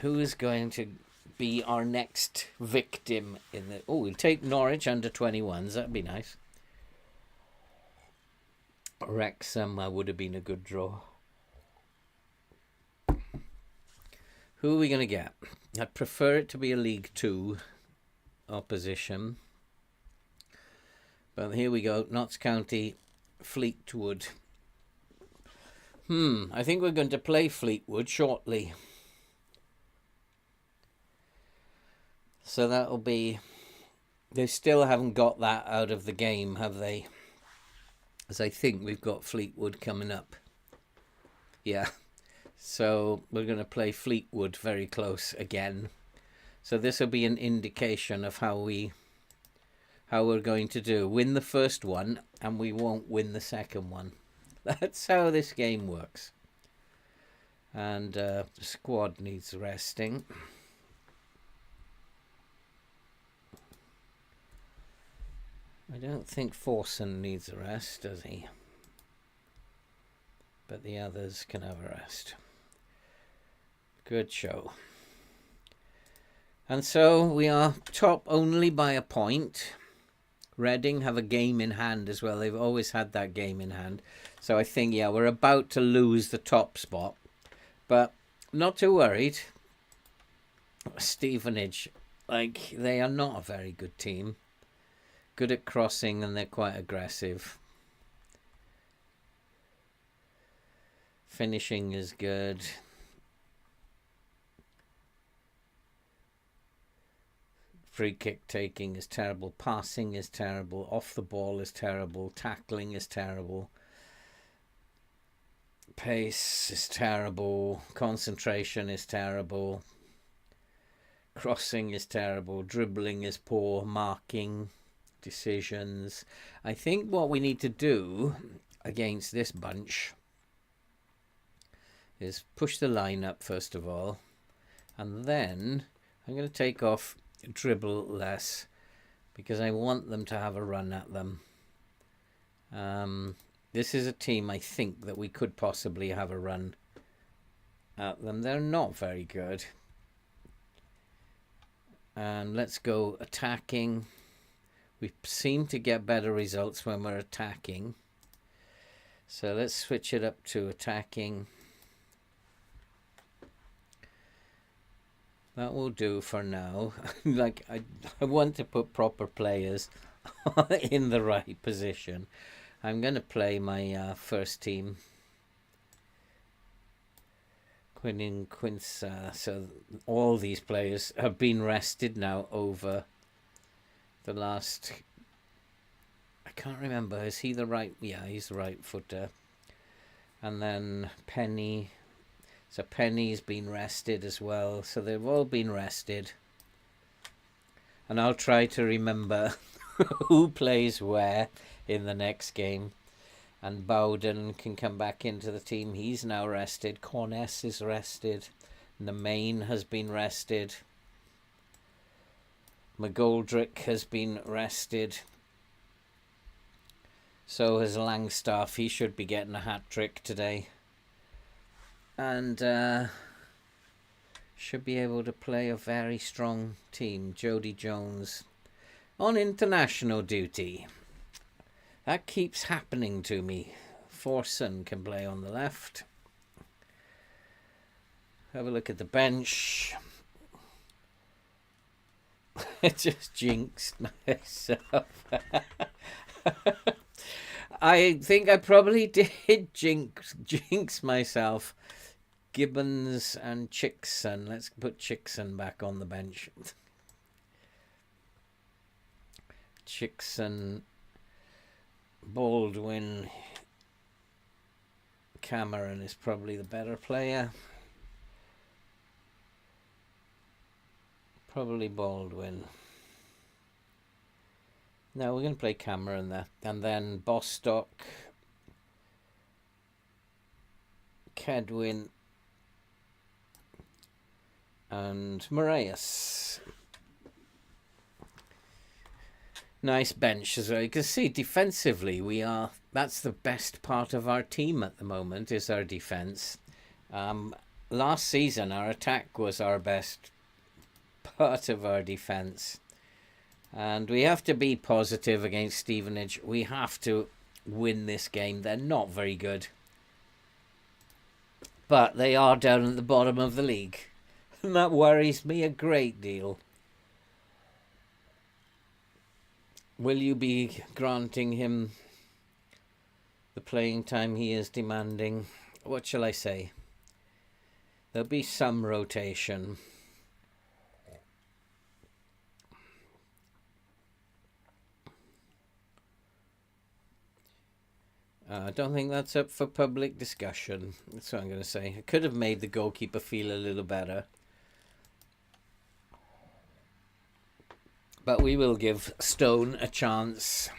Who is going to be our next victim in the... Oh, we'll take Norwich under 21s. That'd be nice. Wrexham would have been a good draw. Who are we going to get? I'd prefer it to be a League 2 opposition. But here we go. Notts County, Fleetwood. I think we're going to play Fleetwood shortly. So that'll be... They still haven't got that out of the game, have they? As I think we've got Fleetwood coming up. Yeah. So we're going to play Fleetwood very close again. So this will be an indication of how we're going to do. Win the first one and we won't win the second one. That's how this game works. And the squad needs resting. I don't think Forson needs a rest, does he? But the others can have a rest. Good show. And so we are top only by a point. Reading have a game in hand as well. They've always had that game in hand. So I think, yeah, we're about to lose the top spot. But not too worried. Stevenage, like, they are not a very good team. Good at crossing and they're quite aggressive. Finishing is good. Free kick taking is terrible. Passing is terrible. Off the ball is terrible. Tackling is terrible. Pace is terrible. Concentration is terrible. Crossing is terrible. Dribbling is poor. Marking, decisions. I think what we need to do against this bunch is push the line up first of all. And then I'm going to take off dribble less because I want them to have a run at them. This is a team I think that we could possibly have a run at them. They're not very good. And let's go attacking. We seem to get better results when we're attacking. So let's switch it up to attacking. That will do for now. Like I want to put proper players in the right position. I'm going to play my first team. Kwanzaa. So all these players have been rested now over the last... I can't remember. Is he the right... Yeah, he's the right footer. And then Penny... So Penny's been rested as well. So they've all been rested. And I'll try to remember who plays where in the next game. And Bowden can come back into the team. He's now rested. Corness is rested. Nemain has been rested. McGoldrick has been rested. So has Langstaff. He should be getting a hat-trick today. And should be able to play a very strong team. Jody Jones on international duty. That keeps happening to me. Forson can play on the left. Have a look at the bench. I just jinxed myself. I think I probably did jinx myself. Gibbons and Chickson. Let's put Chickson back on the bench. Chickson, Baldwin, Cameron is probably the better player. Probably Baldwin. No, we're going to play Cameron there. And then Bostock, Kedwin, and Moraes. Nice bench as well. You can see defensively that's the best part of our team at the moment, is our defence. Last season our attack was our best part of our defence. And we have to be positive against Stevenage. We have to win this game. They're not very good. But they are down at the bottom of the league. And that worries me a great deal. Will you be granting him the playing time he is demanding? What shall I say? There'll be some rotation. I don't think that's up for public discussion. That's what I'm going to say. I could have made the goalkeeper feel a little better. But we will give Stone a chance.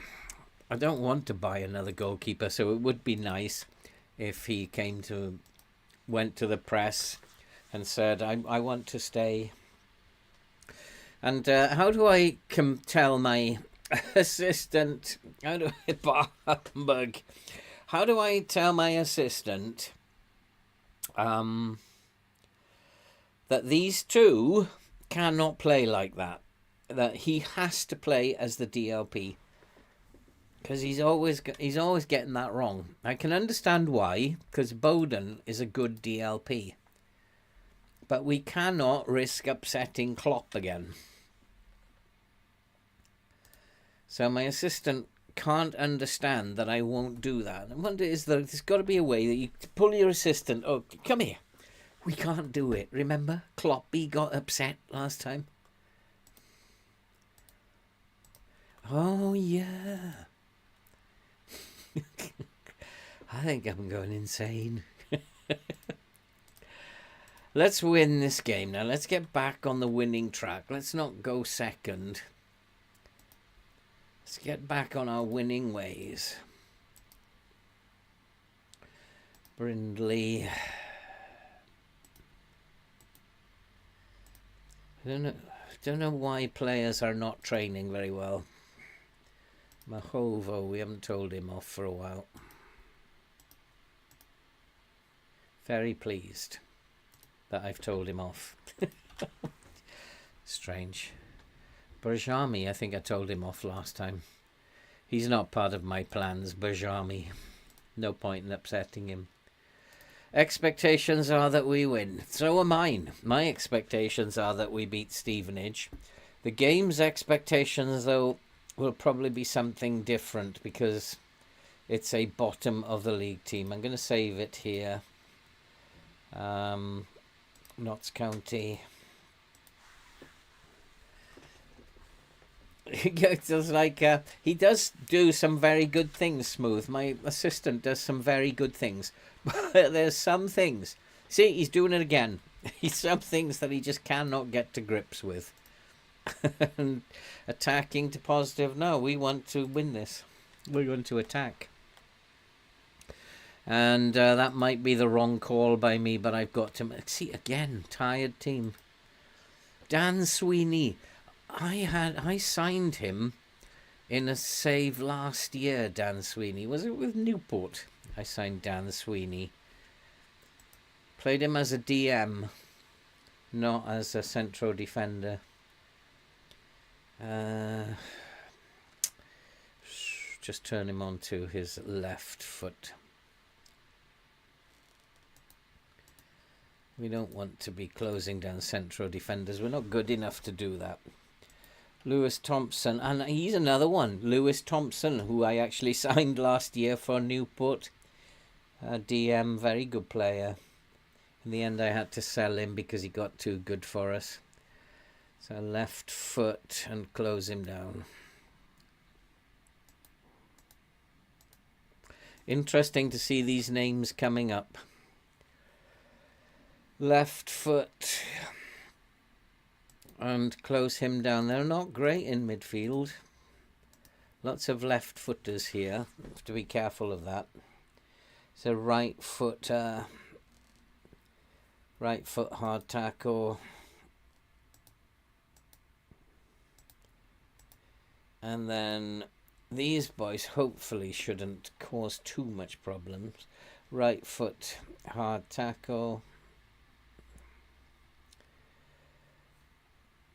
I don't want to buy another goalkeeper, so it would be nice if he went to the press and said, I want to stay. And how do I tell my assistant, how do I tell my assistant that these two cannot play like that? That he has to play as the DLP, because he's always getting that wrong. I can understand why, because Bowden is a good DLP, but we cannot risk upsetting Klopp again. So my assistant can't understand that I won't do that. I wonder, there's got to be a way that you pull your assistant. Oh, come here. We can't do it. Remember, Kloppy got upset last time. Oh, yeah. I think I'm going insane. Let's win this game now. Let's get back on the winning track. Let's not go second. Let's get back on our winning ways. Brindley. I don't know why players are not training very well. Mahovo, we haven't told him off for a while. Very pleased that I've told him off. Strange. Barjami, I think I told him off last time. He's not part of my plans, Barjami. No point in upsetting him. Expectations are that we win. So are mine. My expectations are that we beat Stevenage. The game's expectations, though, will probably be something different because it's a bottom of the league team. I'm going to save it here. Notts County. It's like he does do some very good things, Smooth. My assistant does some very good things. But there's some things. See, he's doing it again. He's some things that he just cannot get to grips with. And attacking to positive. No, we want to win this. We're going to attack. And that might be the wrong call by me, but I've got to see again. Tired team. Dan Sweeney. I signed him in a save last year, Dan Sweeney. Was it with Newport? I signed Dan Sweeney. Played him as a DM, not as a central defender. Just turn him on to his left foot. We don't want to be closing down central defenders. We're not good enough to do that. Lewis Thompson, and he's another one. Lewis Thompson, who I actually signed last year for Newport. DM, very good player. In the end, I had to sell him because he got too good for us. So left foot and close him down. Interesting to see these names coming up. Left foot and close him down. They're not great in midfield. Lots of left footers here. Have to be careful of that. So right foot hard tackle. And then these boys hopefully shouldn't cause too much problems. Right foot hard tackle.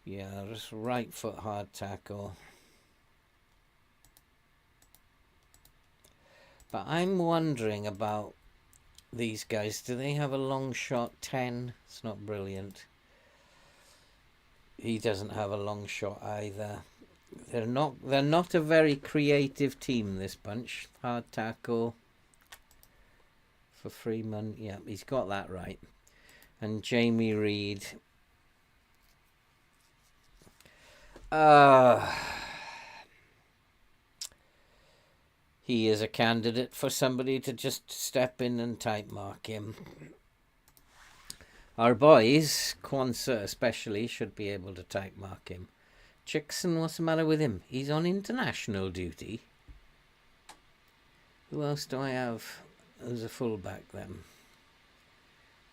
Yeah, just right foot hard tackle. But I'm wondering about these guys. Do they have a long shot 10? It's not brilliant. He doesn't have a long shot either. They're not a very creative team, this bunch. Hard tackle for Freeman. Yeah, he's got that right. And Jamie Reed. He is a candidate for somebody to just step in and type mark him. Our boys, Kwanzaa especially, should be able to type mark him. Chickson, what's the matter with him? He's on international duty. Who else do I have as a fullback then?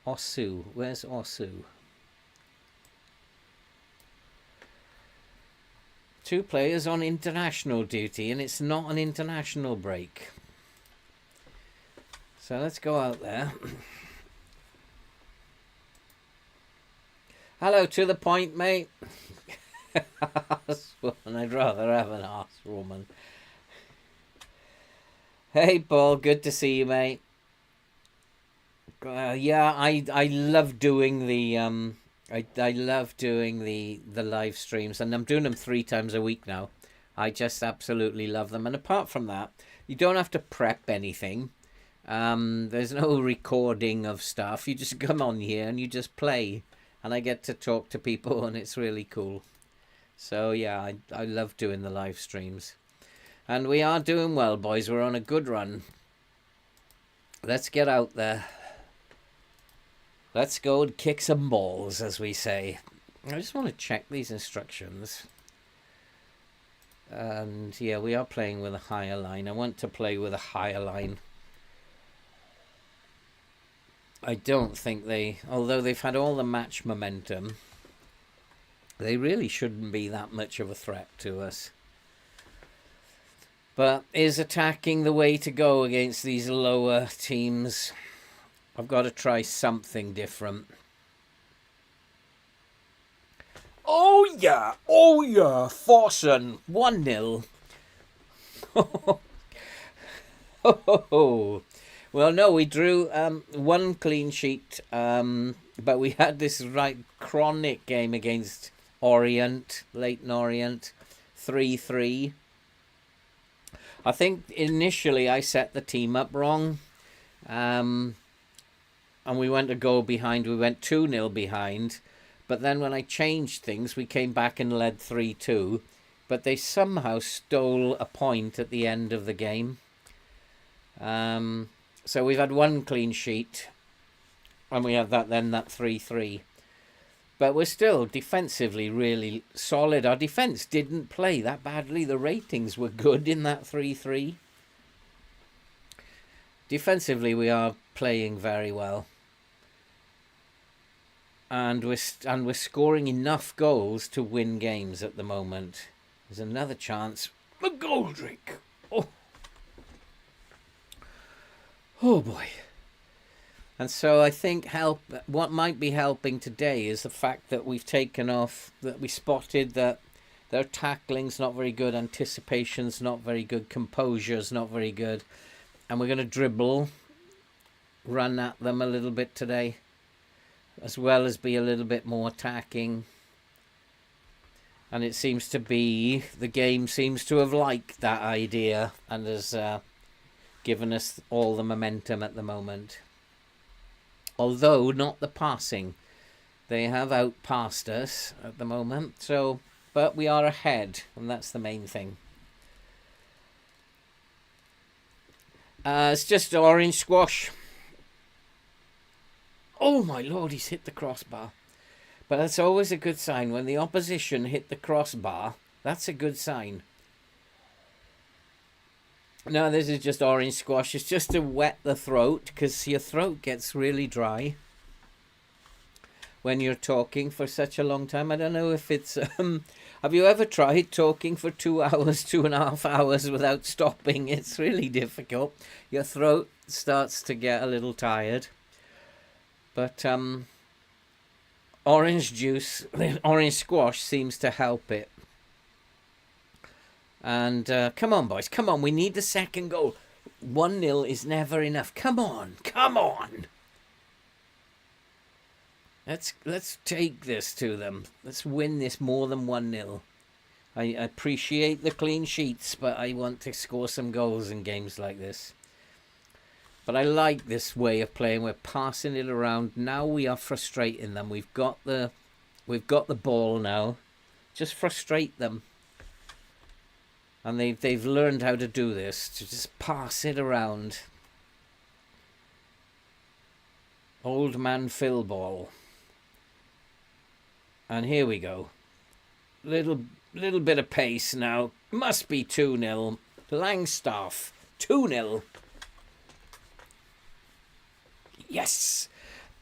Osu. Where's Osu? 2 players on international duty, and it's not an international break. So let's go out there. Hello, to the point, mate. I'd rather have an arse woman. Hey, Paul, good to see you, mate. Yeah, I love doing the I love doing the live streams, and I'm doing them 3 times a week now. I just absolutely love them. And apart from that, you don't have to prep anything. There's no recording of stuff. You just come on here and you just play, and I get to talk to people, and it's really cool. So yeah, I love doing the live streams. And we are doing well, boys. We're on a good run. Let's get out there. Let's go and kick some balls, as we say. I just want to check these instructions. And yeah, we are playing with a higher line. I want to play with a higher line. I don't think although they've had all the match momentum, they really shouldn't be that much of a threat to us. But is attacking the way to go against these lower teams? I've got to try something different. Oh yeah, Forsen, 1-0. Well, no, we drew 1 clean sheet, but we had this chronic game against Orient, Leighton Orient, 3-3. I think initially I set the team up wrong, and we went a goal behind. We went 2-0 behind, but then when I changed things, we came back and led 3-2, but they somehow stole a point at the end of the game. So we've had 1 clean sheet, and we have that 3-3. But we're still defensively really solid. Our defence didn't play that badly. The ratings were good in that 3-3. Defensively, we are playing very well. And we're scoring enough goals to win games at the moment. There's another chance. McGoldrick. Oh. Oh boy. And so I think what might be helping today is the fact that we've taken off, that we spotted that their tackling's not very good, anticipation's not very good, composure's not very good. And we're going to dribble, run at them a little bit today, as well as be a little bit more attacking. And it seems to be, the game seems to have liked that idea and has given us all the momentum at the moment. Although not the passing. They have outpassed us at the moment, so but we are ahead, and that's the main thing. It's just orange squash. Oh my lord, he's hit the crossbar. But that's always a good sign. When the opposition hit the crossbar, that's a good sign. No, this is just orange squash. It's just to wet the throat, because your throat gets really dry when you're talking for such a long time. I don't know if it's... have you ever tried talking for 2 hours, 2.5 hours without stopping? It's really difficult. Your throat starts to get a little tired. But orange juice, orange squash seems to help it. And come on, boys, come on. We need the second goal. 1-0 is never enough. Come on, come on. Let's take this to them. Let's win this more than 1-0. I appreciate the clean sheets, but I want to score some goals in games like this. But I like this way of playing. We're passing it around. Now we are frustrating them. We've got the ball now. Just frustrate them. And they've learned how to do this, to just pass it around. Old man Phil ball. And here we go. Little bit of pace now. Must be 2-0. Langstaff, 2-0. Yes!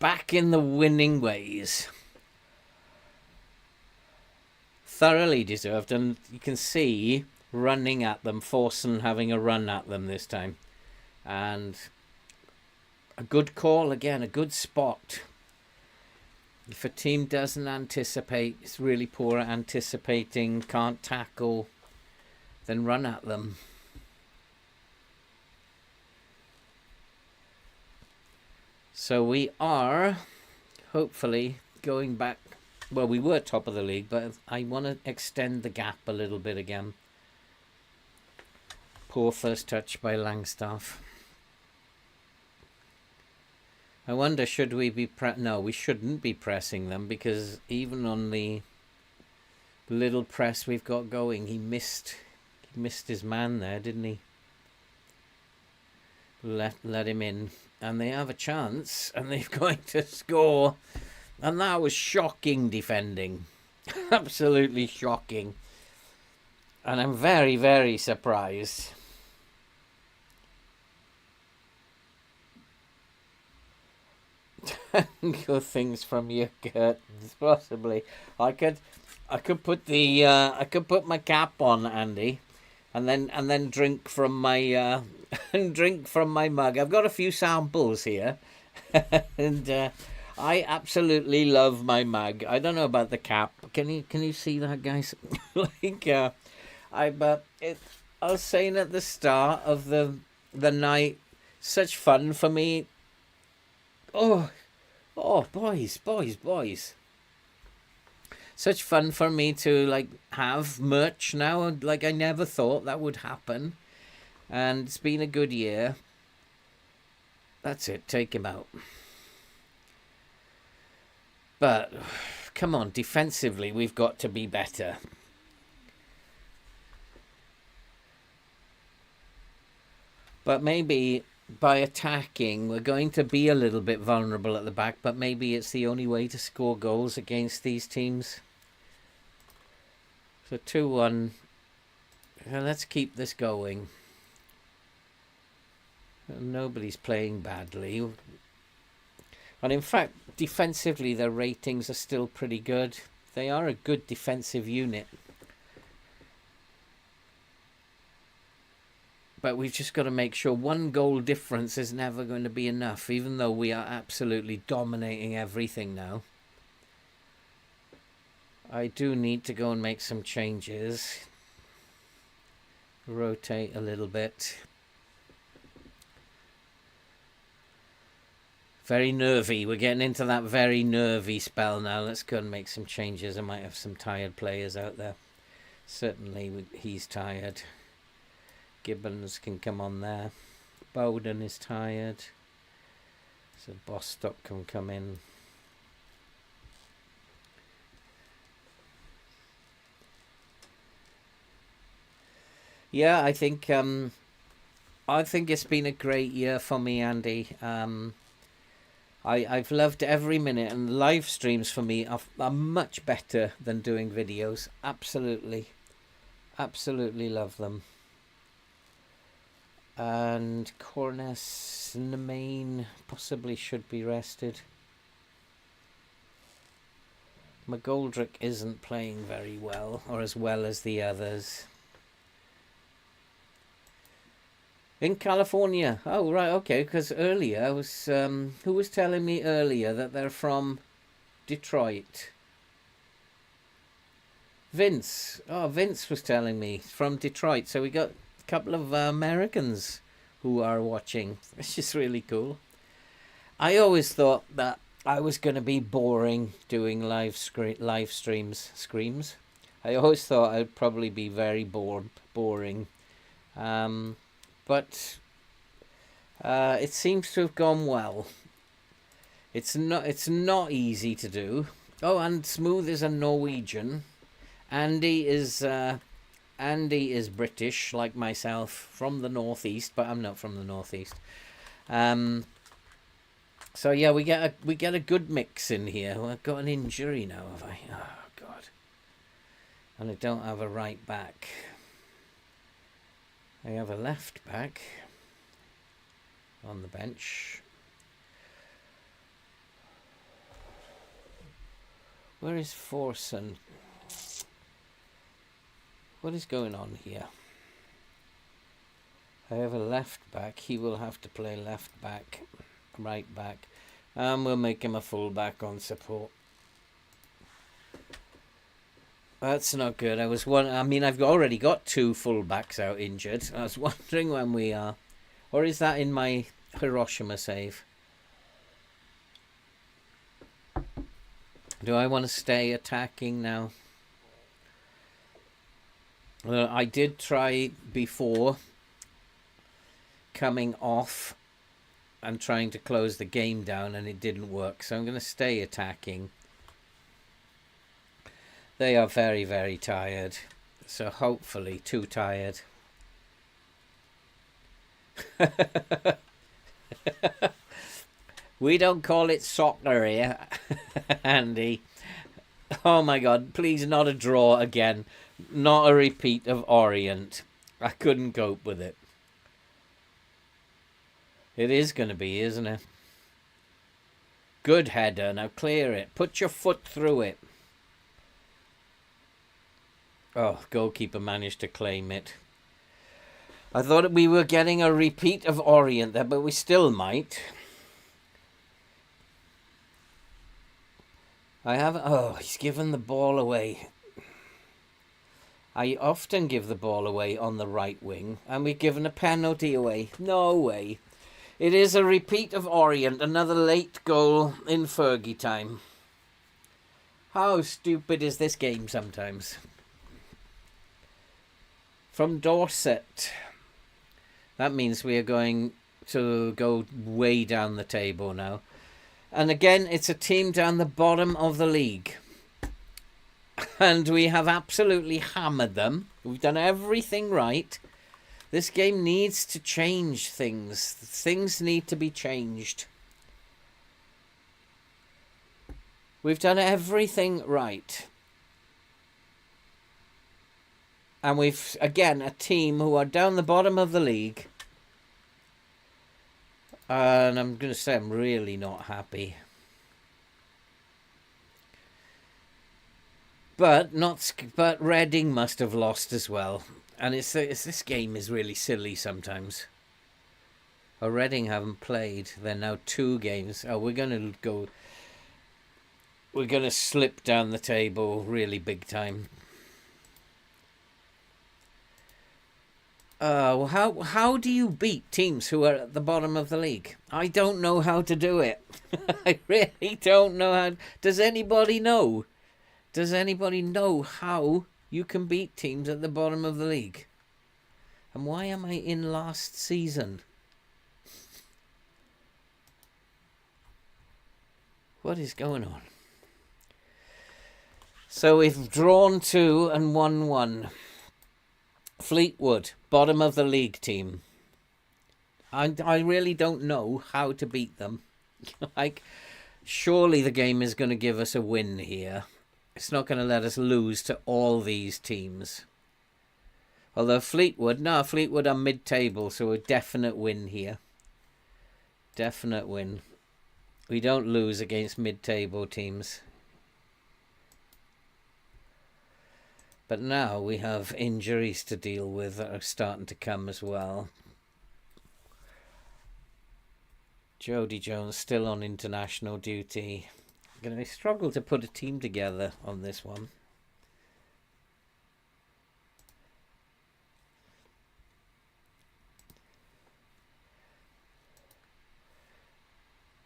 Back in the winning ways. Thoroughly deserved. And you can see... running at them, Forson having a run at them this time. And a good call again, a good spot. If a team doesn't anticipate, it's really poor at anticipating, can't tackle, then run at them. So we are hopefully going back. Well, we were top of the league, but I want to extend the gap a little bit again. Poor first touch by Langstaff. I wonder, should we be... No, we shouldn't be pressing them, because even on the little press we've got going, he missed his man there, didn't he? Let him in. And they have a chance, and they're going to score. And that was shocking defending. Absolutely shocking. And I'm very, very surprised. Good things from your curtains, possibly. I could put my cap on, Andy, and then drink from my mug. I've got a few samples here, and I absolutely love my mug. I don't know about the cap. Can you see that, guys? I was saying at the start of the night, such fun for me. Oh, boys. Such fun for me to have merch now. I never thought that would happen. And it's been a good year. That's it, take him out. But come on, defensively we've got to be better. But maybe by attacking, we're going to be a little bit vulnerable at the back, but maybe it's the only way to score goals against these teams. So 2-1. Let's keep this going. Nobody's playing badly. And in fact, defensively, their ratings are still pretty good. They are a good defensive unit. But we've just got to make sure 1 goal difference is never going to be enough, even though we are absolutely dominating everything now. I do need to go and make some changes. Rotate a little bit. Very nervy. We're getting into that very nervy spell now. Let's go and make some changes. I might have some tired players out there. Certainly he's tired. Gibbons can come on there. Bowden is tired. So Bostock can come in. Yeah, I think it's been a great year for me, Andy. I've loved every minute, and live streams for me are much better than doing videos. Absolutely love them. And Corness in the main possibly should be rested. McGoldrick isn't playing very well, or as well as the others. In California. Oh, right, okay, because earlier I was... who was telling me earlier that they're from Detroit? Vince. Oh, Vince was telling me from Detroit. So we got a couple of Americans who are watching, which is really cool. I always thought that I was going to be boring doing live streams. I always thought I'd probably be very boring. But it seems to have gone well. It's not easy to do. Oh, and Smooth is a Norwegian. Andy is British, like myself, from the northeast, but I'm not from the northeast. So yeah, we get a good mix in here. Well, I've got an injury now, have I? Oh God! And I don't have a right back. I have a left back on the bench. Where is Forson? What is going on here? I have a left back. He will have to play left back, right back. And we'll make him a full back on support. That's not good. I've already got 2 full backs out injured. I was wondering when we are. Or is that in my Hiroshima save? Do I want to stay attacking now? I did try before coming off and trying to close the game down, and it didn't work. So I'm going to stay attacking. They are very, very tired. So hopefully too tired. We don't call it soccer here, Andy. Oh my God, please not a draw again. Not a repeat of Orient. I couldn't cope with it. It is going to be, isn't it? Good header. Now clear it. Put your foot through it. Oh, goalkeeper managed to claim it. I thought we were getting a repeat of Orient there, but we still might. He's given the ball away. I often give the ball away on the right wing, and we've given a penalty away. No way. It is a repeat of Orient, another late goal in Fergie time. How stupid is this game sometimes? From Dorset. That means we are going to go way down the table now. And again, it's a team down the bottom of the league. And we have absolutely hammered them. We've done everything right. This game needs to change things. Things need to be changed. We've done everything right. And we've, again, a team who are down the bottom of the league. And I'm going to say I'm really not happy. But Reading must have lost as well. And it's this game is really silly sometimes. Oh, Reading haven't played. They're now 2 games. Oh, we're gonna go. We're gonna slip down the table really big time. Well, how do you beat teams who are at the bottom of the league? I don't know how to do it. I really don't know how. Does anybody know? Does anybody know how you can beat teams at the bottom of the league? And why am I in last season? What is going on? So we've drawn 2 and won 1. Fleetwood, bottom of the league team. I really don't know how to beat them. Like, surely the game is going to give us a win here. It's not going to let us lose to all these teams. Although Fleetwood are mid-table, so a definite win here. Definite win. We don't lose against mid-table teams. But now we have injuries to deal with that are starting to come as well. Jody Jones still on international duty. Going to struggle to put a team together on this one.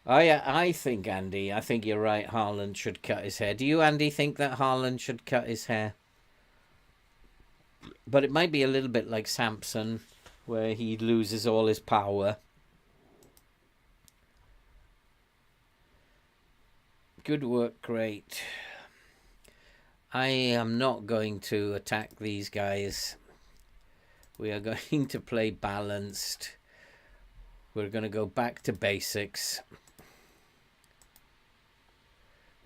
I think, Andy, I think you're right. Haaland should cut his hair. Do you, Andy, think that Haaland should cut his hair? But it might be a little bit like Samson, where he loses all his power. Good work, great. I am not going to attack these guys. We are going to play balanced. We're going to go back to basics.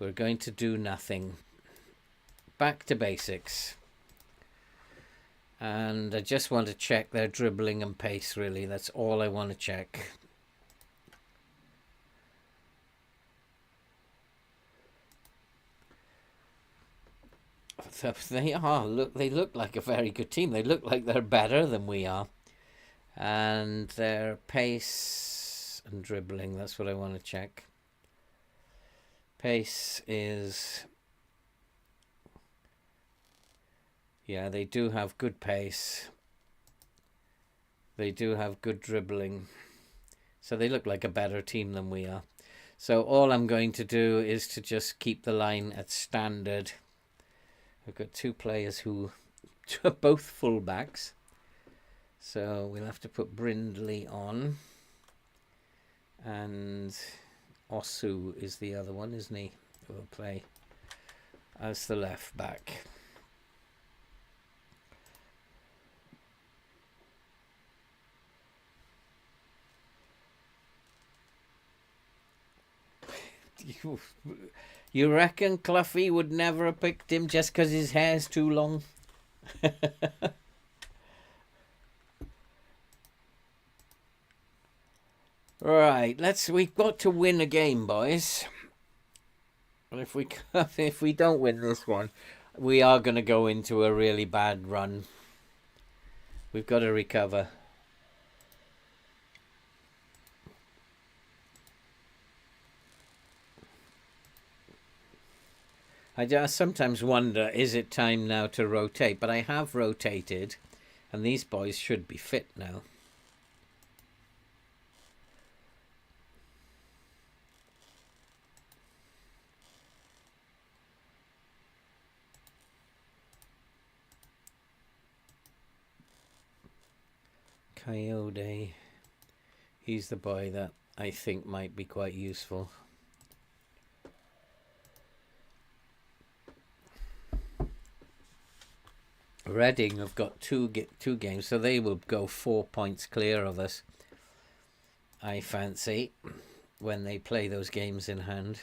We're going to do nothing. Back to basics. And I just want to check their dribbling and pace, really. That's all I want to check. They are. Look, they look like a very good team. They look like they're better than we are. And their pace and dribbling, that's what I want to check. Pace is... Yeah, they do have good pace. They do have good dribbling. So they look like a better team than we are. So all I'm going to do is to just keep the line at standard. I've got 2 players who are both fullbacks. So we'll have to put Brindley on. And Osu is the other one, isn't he? Who will play as the left back. You reckon Cluffy would never have picked him just because his hair's too long? Right, we've got to win a game, boys. And if we don't win this one, we are going to go into a really bad run. We've got to recover. I just sometimes wonder, is it time now to rotate? But I have rotated, and these boys should be fit now. Coyote, he's the boy that I think might be quite useful. Reading have got two games, so they will go 4 points clear of us, I fancy, when they play those games in hand.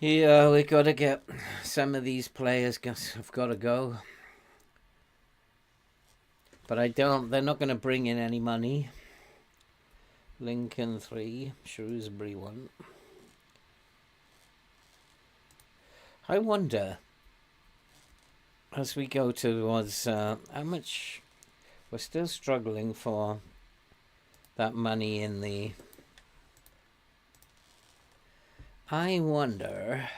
Yeah, we got to get some of these players have got to go. But they're not going to bring in any money. Lincoln 3, Shrewsbury 1. I wonder, as we go towards how much we're still struggling for that money in the... I wonder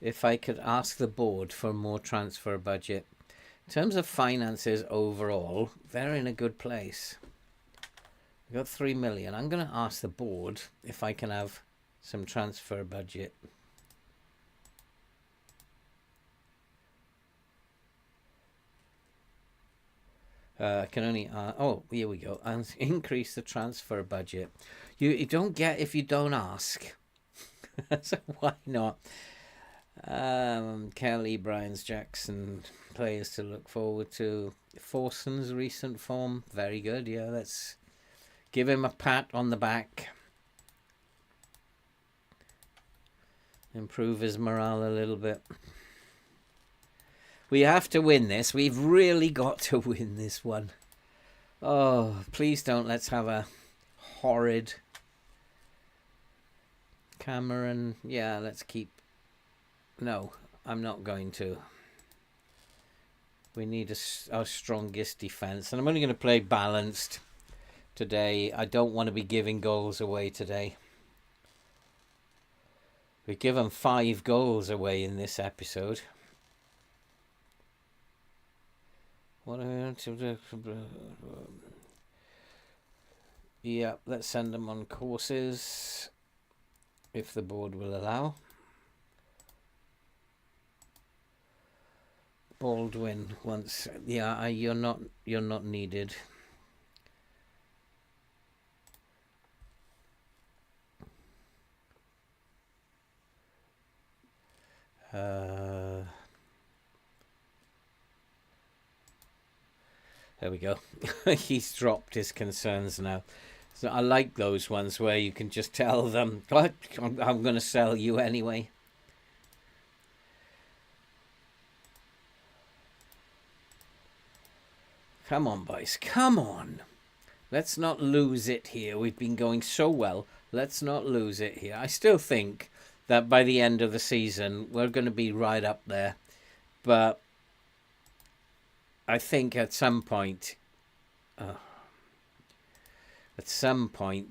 if I could ask the board for more transfer budget. In terms of finances overall, they're in a good place. We've got 3 million. I'm going to ask the board if I can have some transfer budget. I can only... oh, here we go. And increase the transfer budget. You don't get if you don't ask. So why not? Kelly, Bryans, Jackson, players to look forward to. Forson's recent form, very good. Yeah, let's give him a pat on the back. Improve his morale a little bit. We have to win this. We've really got to win this one. Oh, please don't. Let's have a horrid... Cameron. Yeah, let's keep... No, I'm not going to. We need our strongest defence. And I'm only going to play balanced today. I don't want to be giving goals away today. We've given 5 goals away in this episode. What are we going to do? Yeah, let's send them on courses if the board will allow. Baldwin once, yeah, you're not needed. There we go. He's dropped his concerns now. So I like those ones where you can just tell them, I'm going to sell you anyway. Come on, boys. Come on. Let's not lose it here. We've been going so well. Let's not lose it here. I still think that by the end of the season, we're going to be right up there. But I think at some point,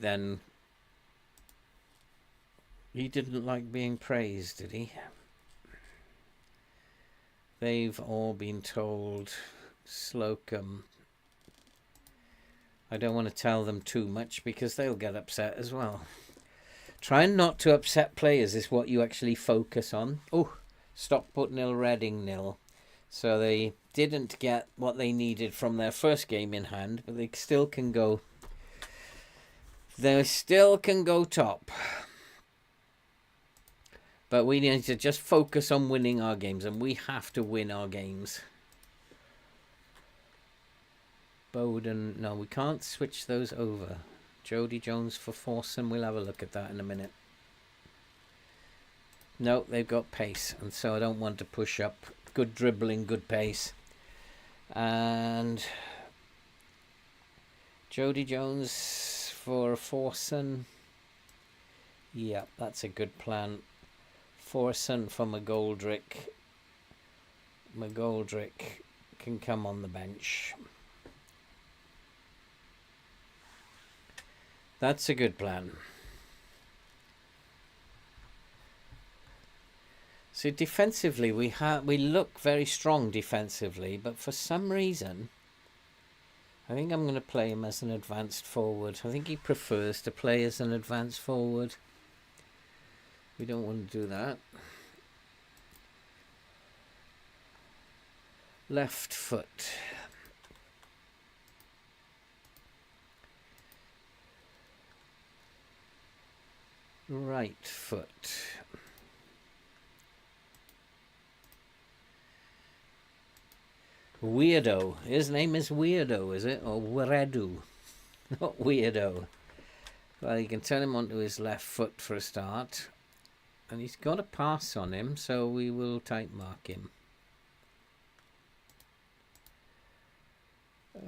then, he didn't like being praised, did he? They've all been told, Slocum. I don't want to tell them too much because they'll get upset as well. Trying not to upset players is what you actually focus on. Oh, Stockport 0, Reading 0. So they didn't get what they needed from their first game in hand, but they still can go. They still can go top. But we need to just focus on winning our games, and we have to win our games. Bowden, no, we can't switch those over. Jody Jones for Forson, we'll have a look at that in a minute. No, they've got pace, and so I don't want to push up. Good dribbling, good pace. And Jody Jones for Forson. Yeah, that's a good plan. Forson for McGoldrick. McGoldrick can come on the bench. That's a good plan. So defensively, we look very strong defensively, but for some reason, I think I'm going to play him as an advanced forward. I think he prefers to play as an advanced forward. We don't want to do that. Left foot. Right foot. Weirdo. His name is Weirdo, is it? Or Weredu? Not Weirdo. Well, you can turn him onto his left foot for a start. And he's got a pass on him, so we will tight mark him.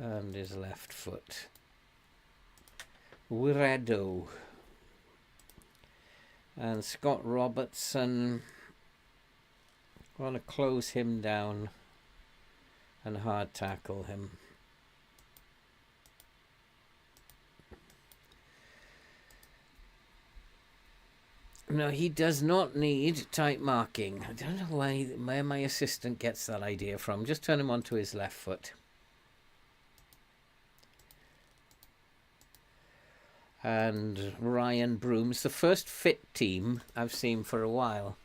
And his left foot. Wiredo. And Scott Robertson. Want to close him down and hard tackle him. No, he does not need tight marking. I don't know where my assistant gets that idea from. Just turn him onto his left foot. And Ryan Broom's the first fit team I've seen for a while.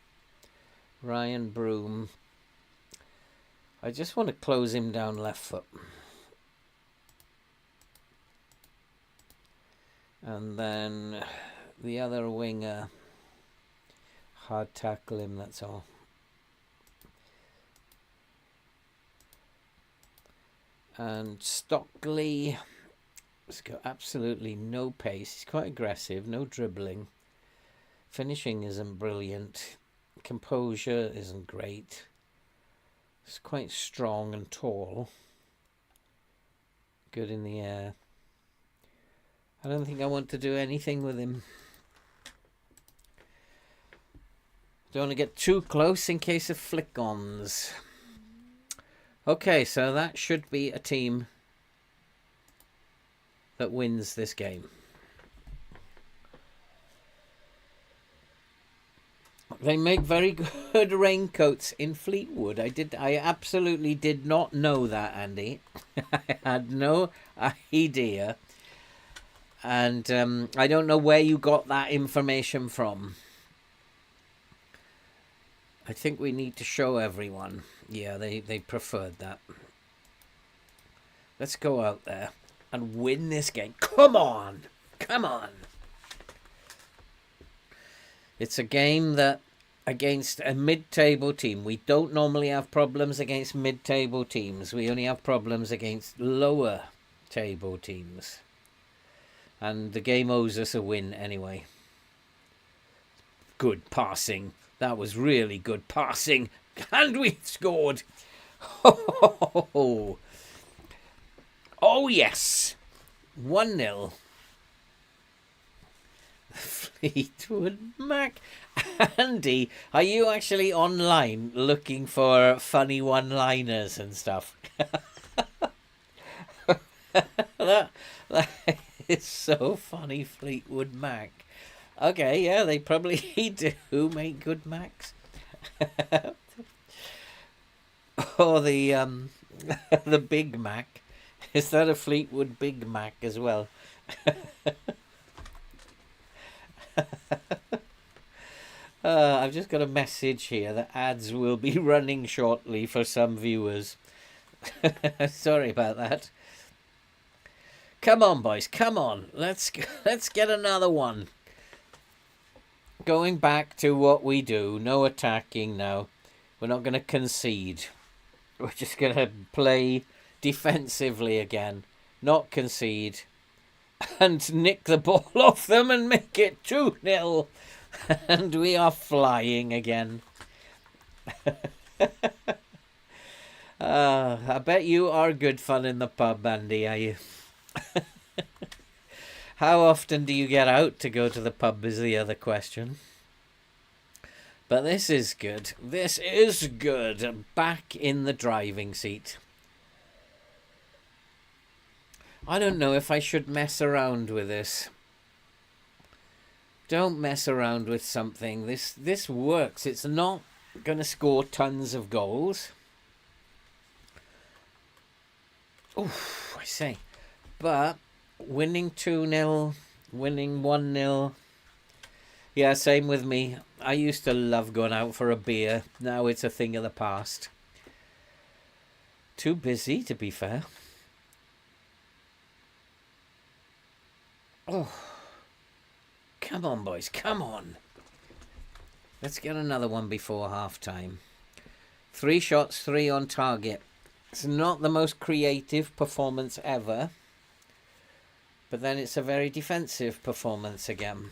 Ryan Broom. I just want to close him down left foot. And then the other winger, hard tackle him, that's all. And Stockley has got absolutely no pace. He's quite aggressive, no dribbling. Finishing isn't brilliant. Composure isn't great. He's quite strong and tall. Good in the air. I don't think I want to do anything with him. Don't want to get too close in case of flick-ons. Okay, so that should be a team that wins this game. They make very good raincoats in Fleetwood. I absolutely did not know that, Andy. I had no idea. And I don't know where you got that information from. I think we need to show everyone. Yeah, they preferred that. Let's go out there and win this game. Come on! Come on! It's a game that, against a mid-table team, we don't normally have problems against mid-table teams. We only have problems against lower-table teams. And the game owes us a win anyway. Good passing. That was really good passing. And we scored. Oh, yes. 1-0. Fleetwood Mac. Andy, are you actually online looking for funny one-liners and stuff? that is so funny, Fleetwood Mac. Okay, yeah, they probably do make good Macs. Or the the Big Mac. Is that a Fleetwood Big Mac as well? I've just got a message here that ads will be running shortly for some viewers. Sorry about that. Come on, boys, come on. Let's get another one. Going back to what we do, no attacking now. We're not going to concede. We're just going to play defensively again, not concede, and nick the ball off them and make it 2-0. And we are flying again. I bet you are good fun in the pub, Andy, are you? How often do you get out to go to the pub is the other question. But this is good. This is good. Back in the driving seat. I don't know if I should mess around with this. Don't mess around with something. This works. It's not going to score tons of goals. Oof, I say. But winning 2-0, winning 1-0. Yeah, same with me. I used to love going out for a beer. Now it's a thing of the past. Too busy, to be fair. Oh. Come on, boys. Come on. Let's get another one before half-time. 3 shots, 3 on target. It's not the most creative performance ever. But then it's a very defensive performance again.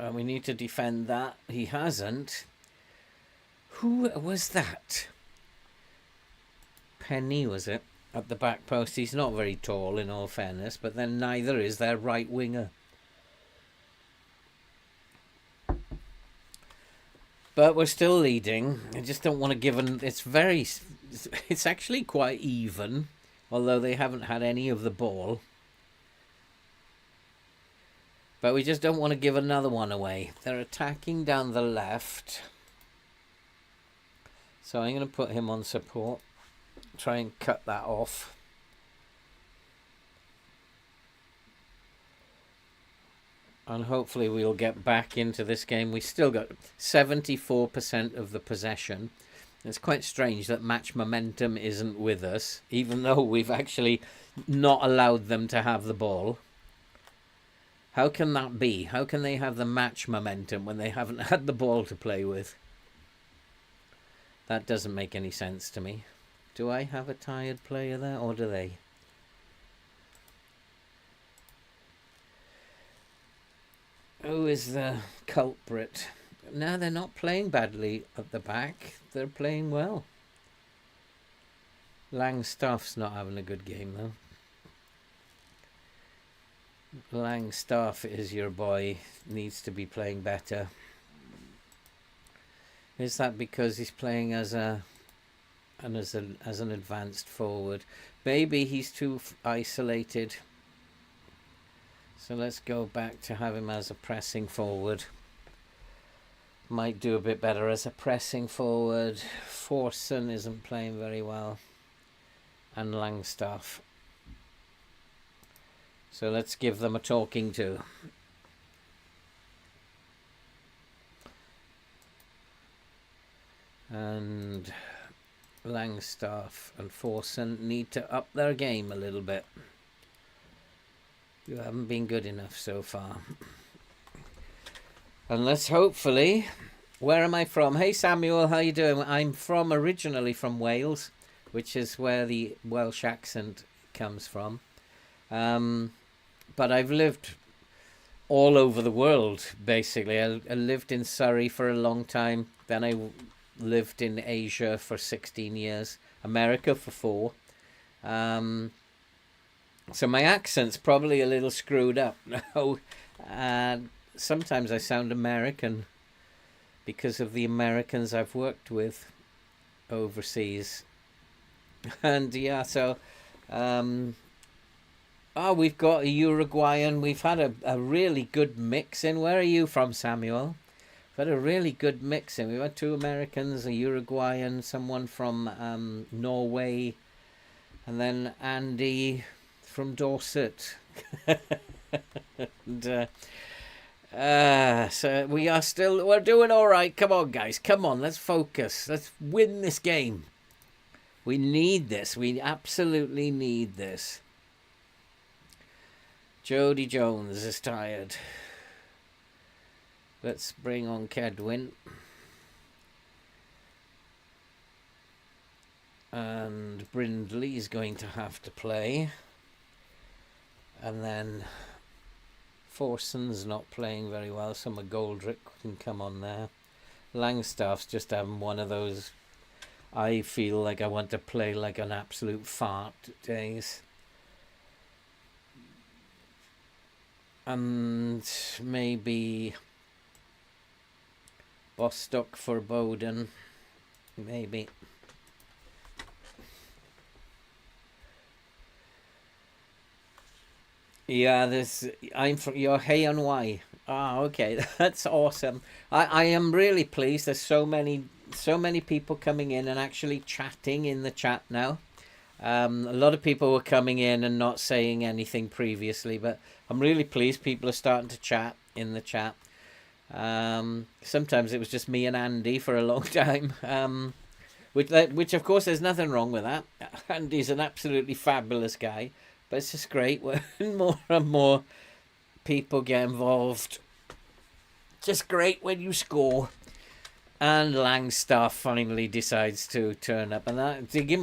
And we need to defend that. He hasn't. Who was that? Penny, was it? At the back post. He's not very tall, in all fairness, but then neither is their right winger. But we're still leading. I just don't want to give an... It's actually quite even, although they haven't had any of the ball. But we just don't want to give another one away. They're attacking down the left. So I'm going to put him on support. Try and cut that off. And hopefully we'll get back into this game. We still got 74% of the possession. It's quite strange that match momentum isn't with us, even though we've actually not allowed them to have the ball. How can that be? How can they have the match momentum when they haven't had the ball to play with? That doesn't make any sense to me. Do I have a tired player there, or do they? Who is the culprit? No, they're not playing badly at the back. They're playing well. Langstaff's not having a good game, though. Langstaff is your boy. Needs to be playing better. Is that because he's playing as an advanced forward? Maybe he's too isolated. So let's go back to have him as a pressing forward. Might do a bit better as a pressing forward. Forson isn't playing very well. And Langstaff. So let's give them a talking to. And Langstaff and Forson need to up their game a little bit. You haven't been good enough so far. And let's hopefully... Where am I from? Hey Samuel, how you doing? I'm originally from Wales, which is where the Welsh accent comes from. But I've lived all over the world, basically. I lived in Surrey for a long time. Then I lived in Asia for 16 years. America for 4. So my accent's probably a little screwed up now. Sometimes I sound American because of the Americans I've worked with overseas. And yeah, so... we've got a Uruguayan. We've had a really good mix in. Where are you from, Samuel? We've had a really good mix in. We've had 2 Americans, a Uruguayan, someone from Norway, and then Andy from Dorset. And, so we're doing all right. Come on, guys. Come on, let's focus. Let's win this game. We need this. We absolutely need this. Jody Jones is tired. Let's bring on Kedwin. And Brindley's going to have to play. And then Forson's not playing very well, so McGoldrick can come on there. Langstaff's just having one of those, I feel like I want to play like an absolute fart days. And maybe Bostock for Bowden. Maybe. Yeah, I'm from your Hey and Why. Ah, okay, that's awesome. I am really pleased. There's so many people coming in and actually chatting in the chat now. A lot of people were coming in and not saying anything previously, but I'm really pleased people are starting to chat in the chat. Sometimes it was just me and Andy for a long time, which of course there's nothing wrong with that. Andy's an absolutely fabulous guy, but it's just great when more and more people get involved. Just great when you score. And Langstaff finally decides to turn up, and that digging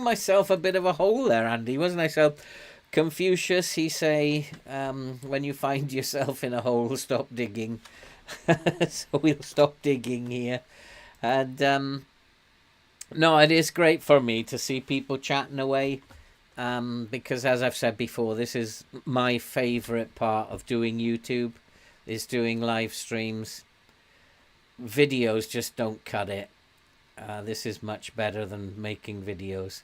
myself a bit of a hole there, Andy, wasn't I? So Confucius, he say, when you find yourself in a hole, stop digging. So we'll stop digging here. And no, it is great for me to see people chatting away. Because as I've said before, this is my favourite part of doing YouTube, is doing live streams. Videos just don't cut it. This is much better than making videos.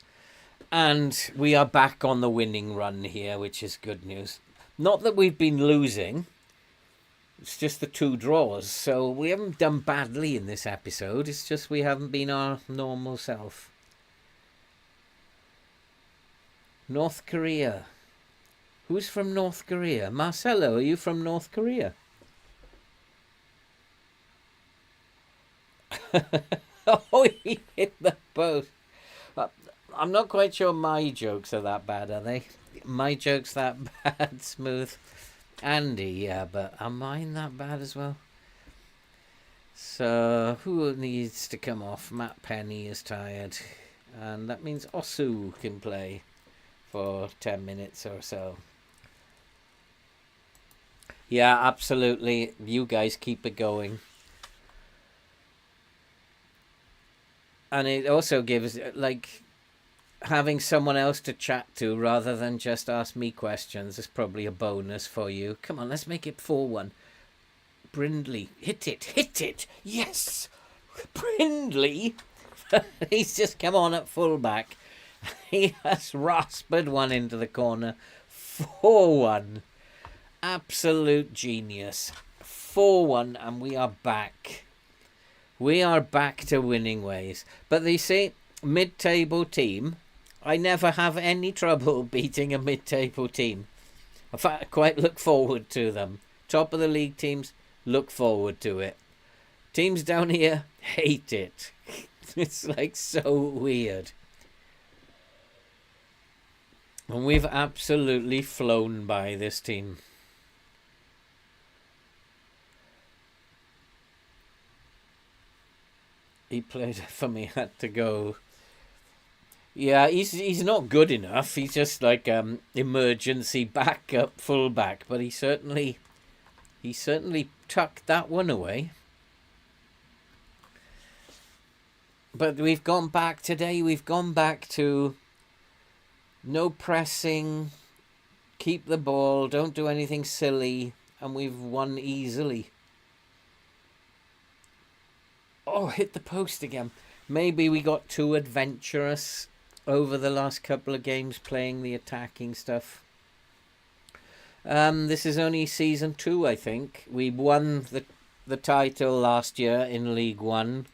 And we are back on the winning run here, which is good news. Not that we've been losing. It's just the 2 draws. So we haven't done badly in this episode. It's just we haven't been our normal self. North Korea. Who's from North Korea? Marcelo, are you from North Korea? Oh, he hit the post. I'm not quite sure my jokes are that bad, are they? My jokes that bad, Smooth? Andy, yeah, but are mine that bad as well? So, who needs to come off? Matt Penny is tired. And that means Osu can play for 10 minutes or so. Yeah, absolutely. You guys keep it going. And it also gives, like, having someone else to chat to rather than just ask me questions is probably a bonus for you. Come on, let's make it 4-1. Brindley, hit it. Yes! Brindley! He's just come on at fullback. He has rasped one into the corner. 4-1. Absolute genius. 4-1, and we are back. We are back to winning ways. But they say, mid-table team, I never have any trouble beating a mid-table team. In fact, I quite look forward to them. Top of the league teams, look forward to it. Teams down here, hate it. It's like so weird. And we've absolutely flown by this team. He played for me, had to go. Yeah, he's not good enough. He's just like emergency backup fullback, but he certainly tucked that one away. But we've gone back today. We've gone back to no pressing, keep the ball, don't do anything silly, and we've won easily. Oh, hit the post again. Maybe we got too adventurous over the last couple of games playing the attacking stuff. This is only season 2, I think. We won the title last year in League 1.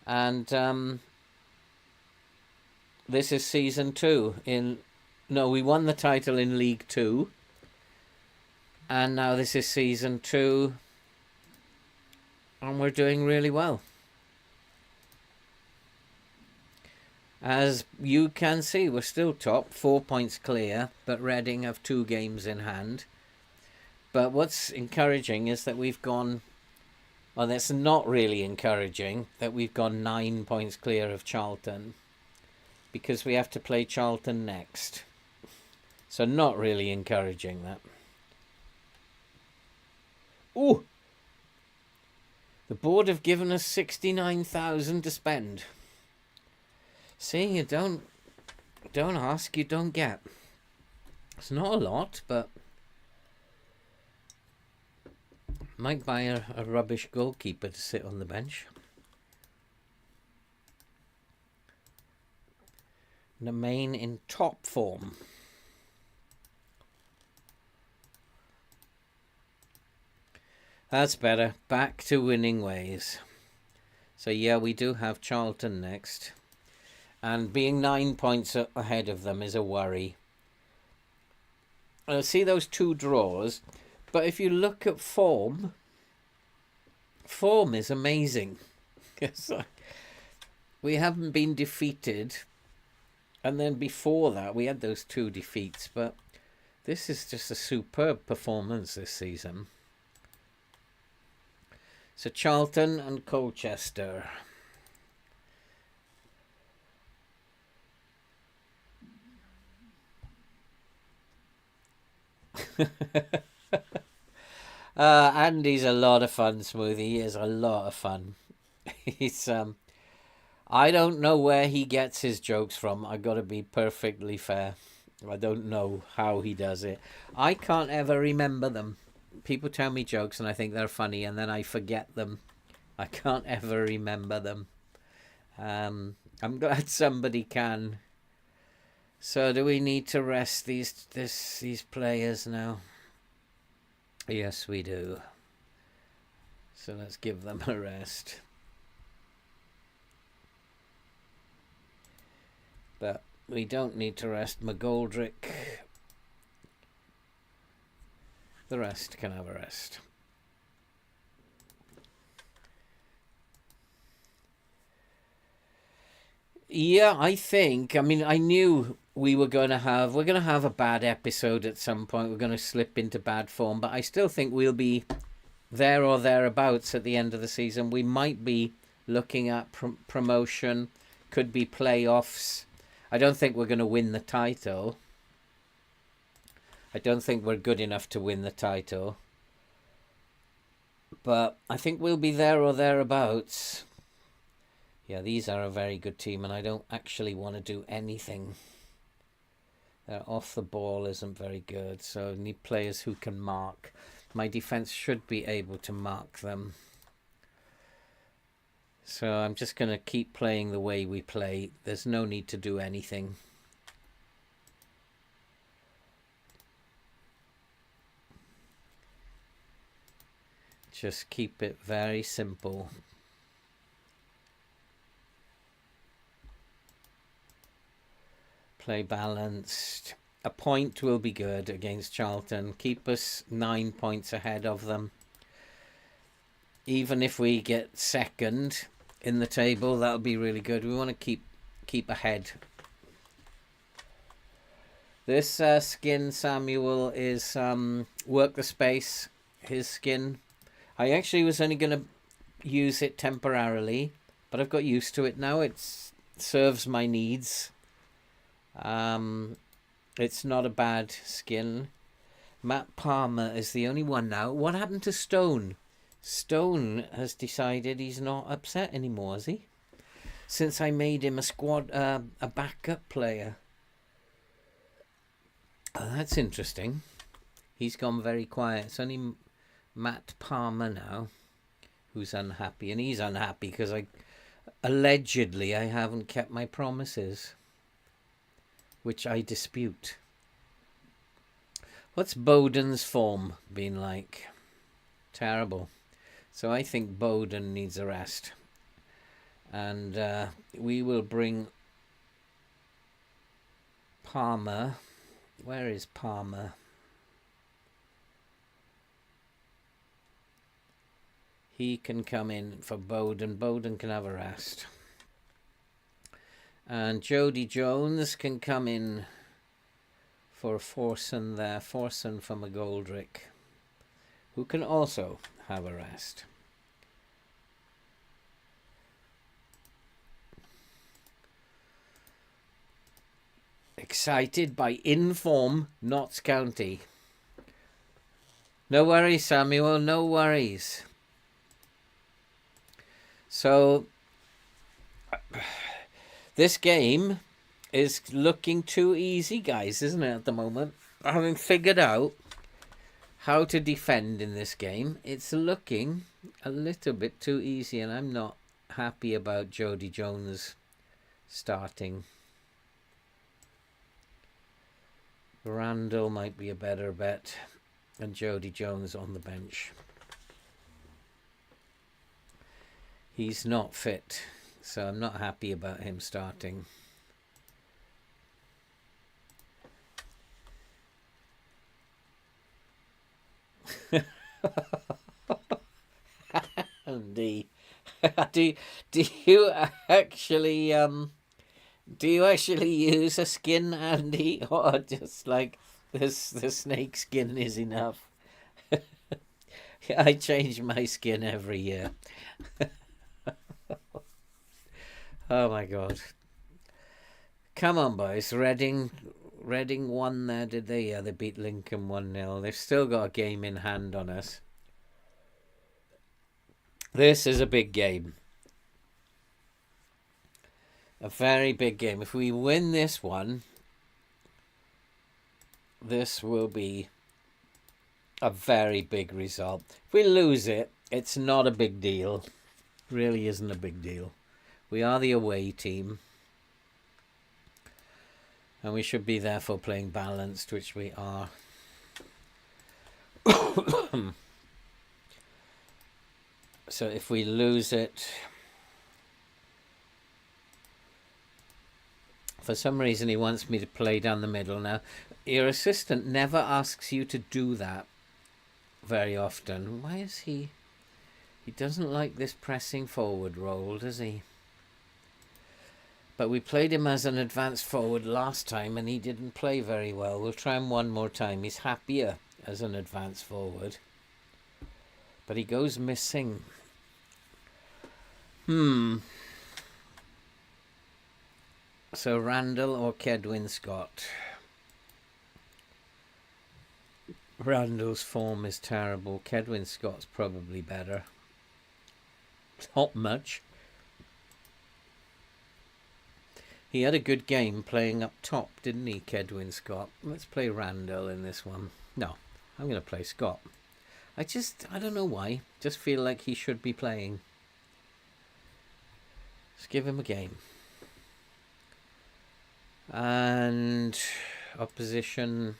And this is season 2 we won the title in League 2. And now this is season 2. And we're doing really well. As you can see, we're still top, 4 points clear, but Reading have 2 games in hand. But what's encouraging is that we've gone, well, that's not really encouraging, that we've gone 9 points clear of Charlton, because we have to play Charlton next. So not really encouraging, that. Ooh! The board have given us 69,000 to spend. See, you don't ask, you don't get. It's not a lot, but might buy a rubbish goalkeeper to sit on the bench. Nemain in top form. That's better. Back to winning ways. So yeah, we do have Charlton next. And being 9 points ahead of them is a worry. I see those 2 draws. But if you look at form is amazing. We haven't been defeated. And then before that, we had those 2 defeats. But this is just a superb performance this season. So Charlton and Colchester. Andy's a lot of fun, Smoothie. He is a lot of fun. He's I don't know where he gets his jokes from. I got to be perfectly fair. I don't know how he does it. I can't ever remember them. People tell me jokes and I think they're funny and then I forget them. I can't ever remember them. I'm glad somebody can. So do we need to rest these players now? Yes, we do. So let's give them a rest. But we don't need to rest McGoldrick. The rest can have a rest. Yeah, I think. I mean, I knew we're going to have a bad episode at some point. We're going to slip into bad form, but I still think we'll be there or thereabouts at the end of the season. We might be looking at promotion, could be playoffs. I don't think we're going to win the title. I don't think we're good enough to win the title. But I think we'll be there or thereabouts. Yeah, these are a very good team, and I don't actually want to do anything. Their off the ball isn't very good, so I need players who can mark. My defense should be able to mark them. So I'm just going to keep playing the way we play. There's no need to do anything. Just keep it very simple. Play balanced. A point will be good against Charlton. Keep us 9 points ahead of them. Even if we get second in the table, that'll be really good. We want to keep ahead. This skin, Samuel, is work the space. His skin. I actually was only going to use it temporarily, but I've got used to it now. It serves my needs. It's not a bad skin. Matt Palmer is the only one now. What happened to Stone? Stone has decided he's not upset anymore, has he? Since I made him a backup player. Oh, that's interesting. He's gone very quiet. It's only Matt Palmer now who's unhappy, and he's unhappy because allegedly I haven't kept my promises, which I dispute. What's Bowden's form been like? Terrible. So I think Bowden needs a rest. And we will bring Palmer. Where is Palmer? He can come in for Bowden. Bowden can have a rest. And Jody Jones can come in for Forson there. Forson for McGoldrick, who can also have a rest. Excited by inform Notts County. No worries, Samuel, no worries. So this game is looking too easy, guys, isn't it, at the moment? Having figured out how to defend in this game, it's looking a little bit too easy, and I'm not happy about Jody Jones starting. Randall might be a better bet than Jody Jones on the bench. He's not fit, so I'm not happy about him starting. Andy, do you actually use a skin, Andy, or just like the snake skin is enough? I change my skin every year. Oh my God. Come on, boys. Reading Reading won there, did they? Yeah, they beat Lincoln 1-0. They've still got a game in hand on us. This is a big game. A very big game. If we win this one, this will be a very big result. If we lose it, it's not a big deal. It really isn't a big deal. We are the away team. And we should be therefore playing balanced, which we are. So if we lose it, for some reason he wants me to play down the middle. Now, your assistant never asks you to do that very often. Why is he... He doesn't like this pressing forward role, does he? But we played him as an advanced forward last time and he didn't play very well. We'll try him one more time. He's happier as an advanced forward. But he goes missing. So Randall or Kedwin Scott? Randall's form is terrible. Kedwin Scott's probably better. Not much. He had a good game playing up top, didn't he, Kedwin Scott? Let's play Randall in this one. No, I'm going to play Scott. I don't know why. Just feel like he should be playing. Let's give him a game. And opposition.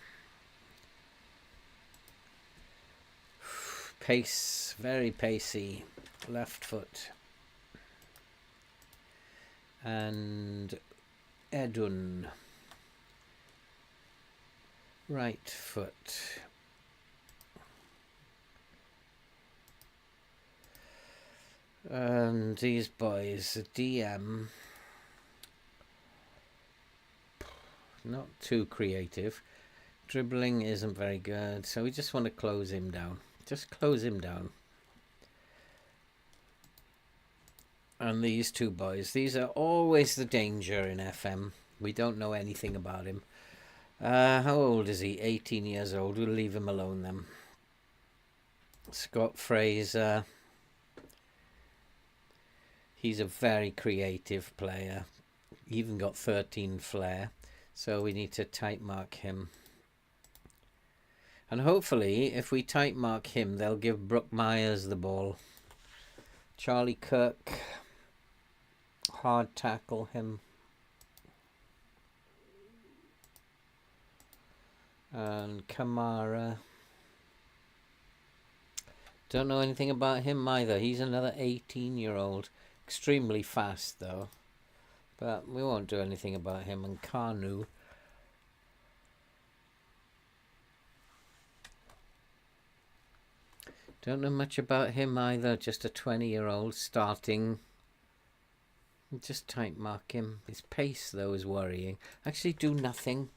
Pace, very pacey. Left foot. And Edun. Right foot. And these boys, DM, not too creative. Dribbling isn't very good, so we just want to close him down. Just close him down. And these two boys, these are always the danger in FM. We don't know anything about him. How old is he? 18 years old. We'll leave him alone then. Scott Fraser. He's a very creative player. Even got 13 flair. So we need to tight mark him. And hopefully, if we tight mark him, they'll give Brooke Myers the ball. Charlie Kirk. Hard tackle him. And Kamara. Don't know anything about him either. He's another 18-year-old. Extremely fast, though. But we won't do anything about him. And Kanu. Don't know much about him either. Just a 20-year-old starting. Just tight mark him. His pace, though, is worrying. Actually do nothing.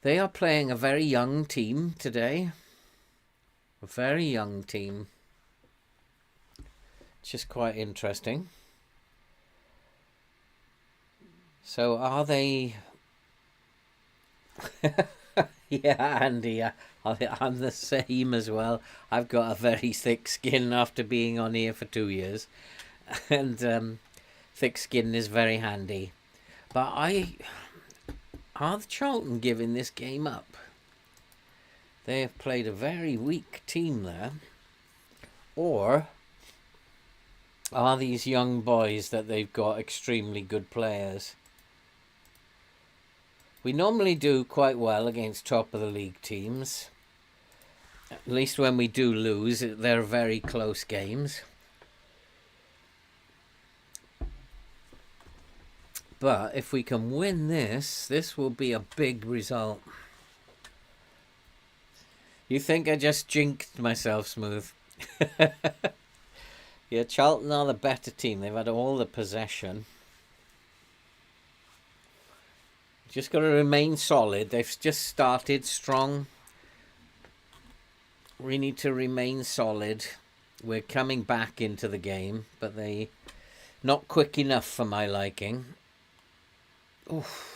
They are playing a very young team today. A very young team. Which is quite interesting. So are they... Yeah, Andy, I'm the same as well. I've got a very thick skin after being on here for 2 years. And thick skin is very handy. But are Charlton giving this game up? They have played a very weak team there. Or are these young boys that they've got extremely good players? We normally do quite well against top of the league teams. At least when we do lose, they're very close games. But if we can win this, this will be a big result. You think I just jinxed myself, Smooth? Yeah, Charlton are the better team. They've had all the possession. Just got to remain solid. They've just started strong. We need to remain solid. We're coming back into the game, but they not quick enough for my liking. Oof.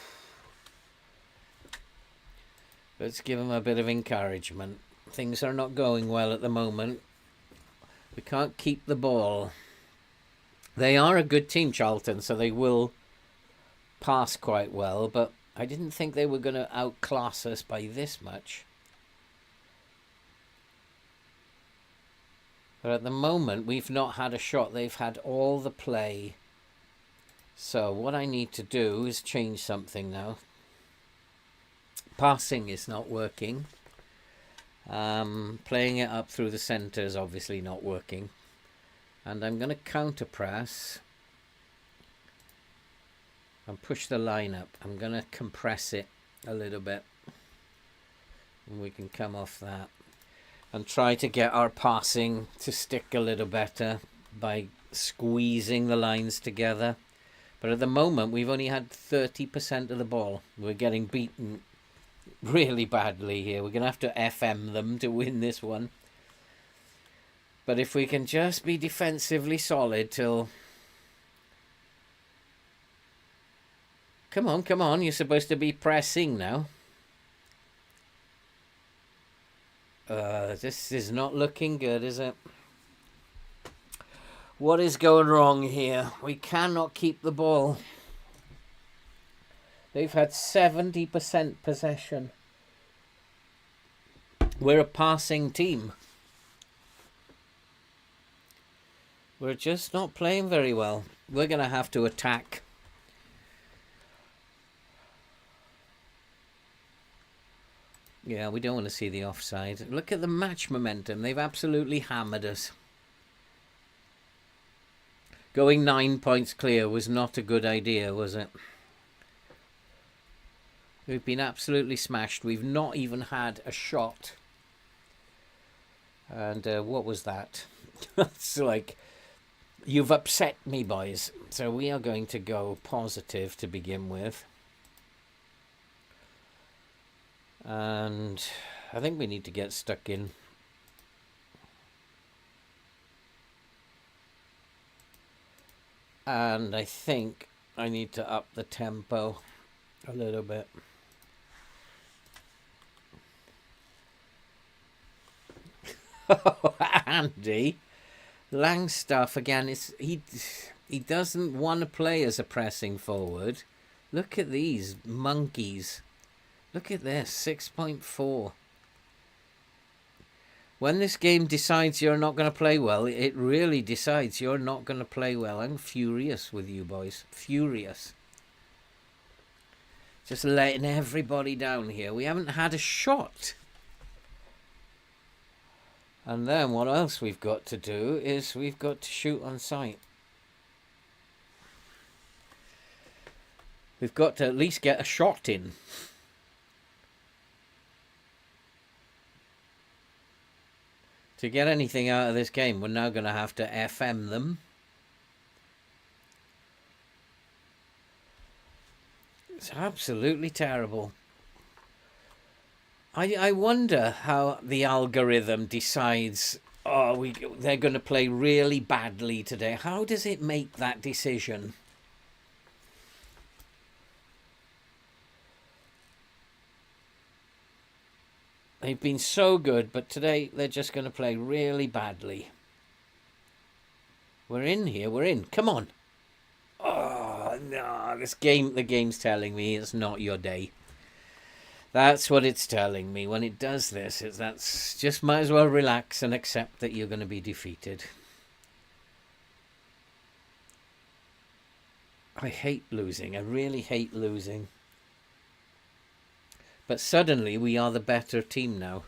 Let's give them a bit of encouragement. Things are not going well at the moment. We can't keep the ball. They are a good team, Charlton, so they will pass quite well, but I didn't think they were going to outclass us by this much. But at the moment, we've not had a shot. They've had all the play. So what I need to do is change something now. Passing is not working. Playing it up through the centre is obviously not working. And I'm going to counter press and push the line up. I'm going to compress it a little bit. And we can come off that. And try to get our passing to stick a little better by squeezing the lines together. But at the moment, we've only had 30% of the ball. We're getting beaten really badly here. We're going to have to FM them to win this one. But if we can just be defensively solid till... Come on, come on. You're supposed to be pressing now. This is not looking good, is it? What is going wrong here? We cannot keep the ball. They've had 70% possession. We're a passing team. We're just not playing very well. We're going to have to attack. Yeah, we don't want to see the offside. Look at the match momentum. They've absolutely hammered us. Going 9 points clear was not a good idea, was it? We've been absolutely smashed. We've not even had a shot. And what was that? It's like, you've upset me, boys. So we are going to go positive to begin with. And I think we need to get stuck in. And I think I need to up the tempo a little bit. Andy Langstaff again. He doesn't want to play as a pressing forward. Look at these monkeys. Look at this, 6.4. When this game decides you're not going to play well, it really decides you're not going to play well. I'm furious with you boys. Furious. Just letting everybody down here. We haven't had a shot. And then what else we've got to do is we've got to shoot on sight. We've got to at least get a shot in. To get anything out of this game, we're now going to have to FM them. It's absolutely terrible. I wonder how the algorithm decides, they're going to play really badly today. How does it make that decision? They've been so good, but today they're just going to play really badly. We're in here. We're in. Come on. Oh, no. The game's telling me it's not your day. That's what it's telling me. When it does this, that's just might as well relax and accept that you're going to be defeated. I hate losing. I really hate losing. But suddenly we are the better team now.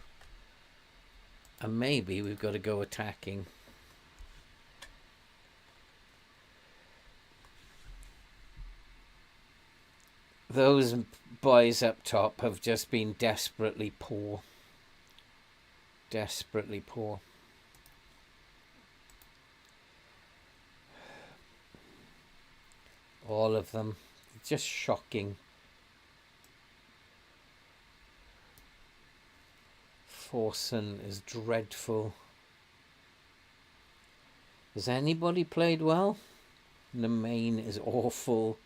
And maybe we've got to go attacking. Those boys up top have just been desperately poor. Desperately poor. All of them. Just shocking. Forson is dreadful. Has anybody played well? The main is awful.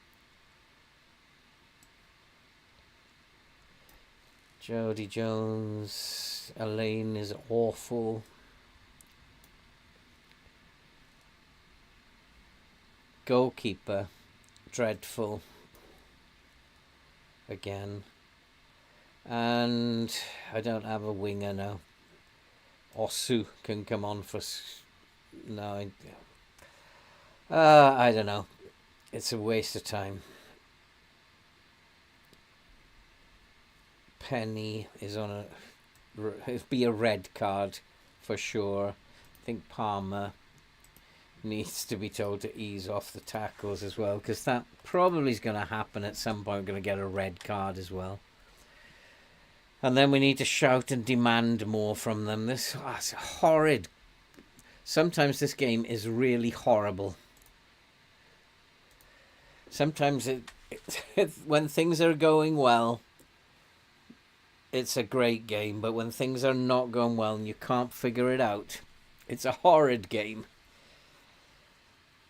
Jodie Jones. Elaine is awful. Goalkeeper. Dreadful. Again. And I don't have a winger now. Osu can come on for... No. I don't know. It's a waste of time. Penny is on a... It'll be a red card for sure. I think Palmer needs to be told to ease off the tackles as well, because that probably is going to happen at some point. We're going to get a red card as well. And then we need to shout and demand more from them. This is horrid. Sometimes this game is really horrible. Sometimes when things are going well, it's a great game. But when things are not going well and you can't figure it out, it's a horrid game.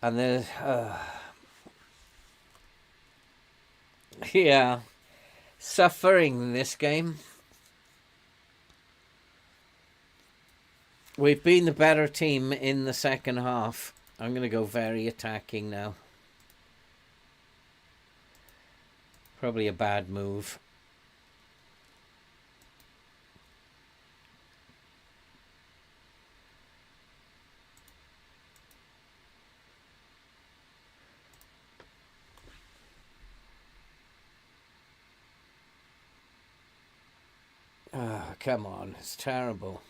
And there's... yeah. Suffering in this game. We've been the better team in the second half. I'm going to go very attacking now. Probably a bad move. Oh, come on. It's terrible.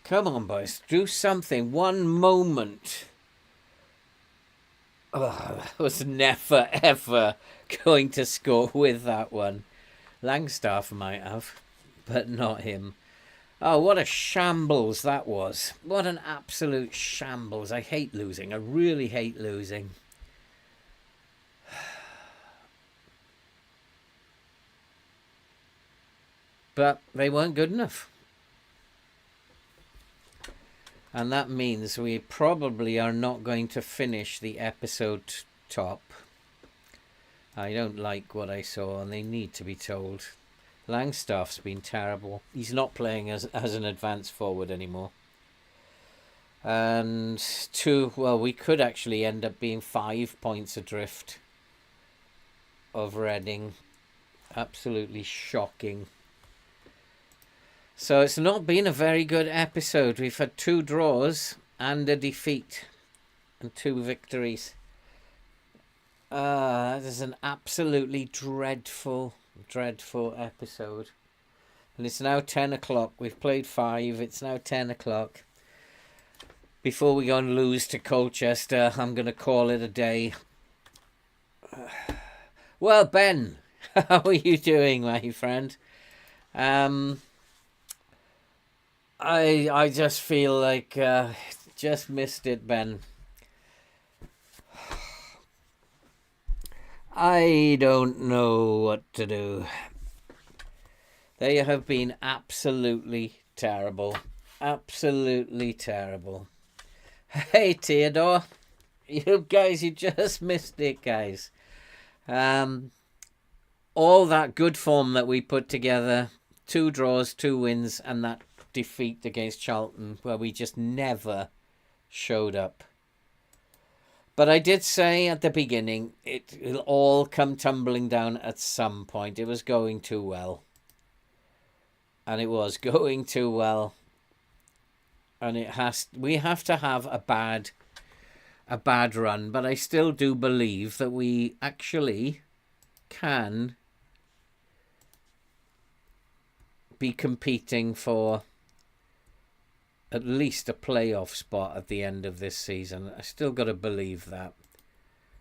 Come on, boys. Do something. One moment. Oh, I was never, ever going to score with that one. Langstaff might have, but not him. Oh, what a shambles that was. What an absolute shambles. I hate losing. I really hate losing. But they weren't good enough. And that means we probably are not going to finish the episode top. I don't like what I saw, and they need to be told. Langstaff's been terrible. He's not playing as an advanced forward anymore. And we could actually end up being 5 points adrift of Reading. Absolutely shocking. So it's not been a very good episode. We've had 2 draws and a defeat and 2 victories. That is an absolutely dreadful, dreadful episode. And it's now 10 o'clock. We've played 5. It's now 10 o'clock. Before we go and lose to Colchester, I'm going to call it a day. Well, Ben, how are you doing, my friend? I just feel like just missed it, Ben. I don't know what to do. They have been absolutely terrible. Absolutely terrible. Hey, Theodore. You guys, you just missed it, guys. All that good form that we put together, 2 draws, 2 wins, and that defeat against Charlton where we just never showed up. But I did say at the beginning it'll all come tumbling down at some point. It was going too well. And it was going too well. And we have to have a bad run, but I still do believe that we actually can be competing for at least a playoff spot at the end of this season. I still got to believe that.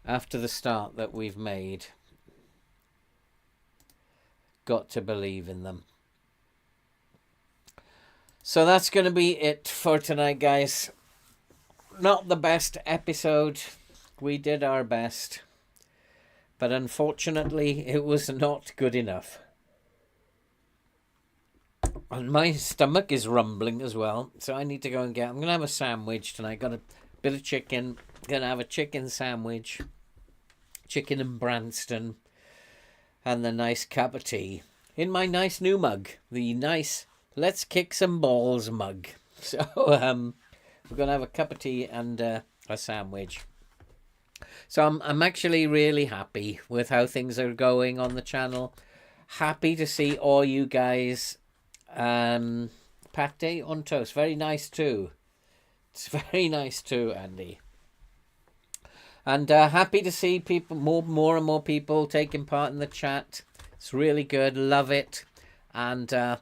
After the start that we've made, got to believe in them. So that's going to be it for tonight, guys. Not the best episode. We did our best. But unfortunately, it was not good enough. And my stomach is rumbling as well, so I need to go and I'm going to have a sandwich tonight. Got bit of chicken. Gonna have a chicken sandwich, chicken and Branston, and the nice cup of tea in my nice new mug, the nice Let's Kick Some Balls mug. So we're gonna have a cup of tea and a sandwich. So I'm actually really happy with how things are going on the channel. Happy to see all you guys. Pate on toast, very nice too. It's very nice too, Andy. And happy to see people, more and more people taking part in the chat. It's really good, love it. And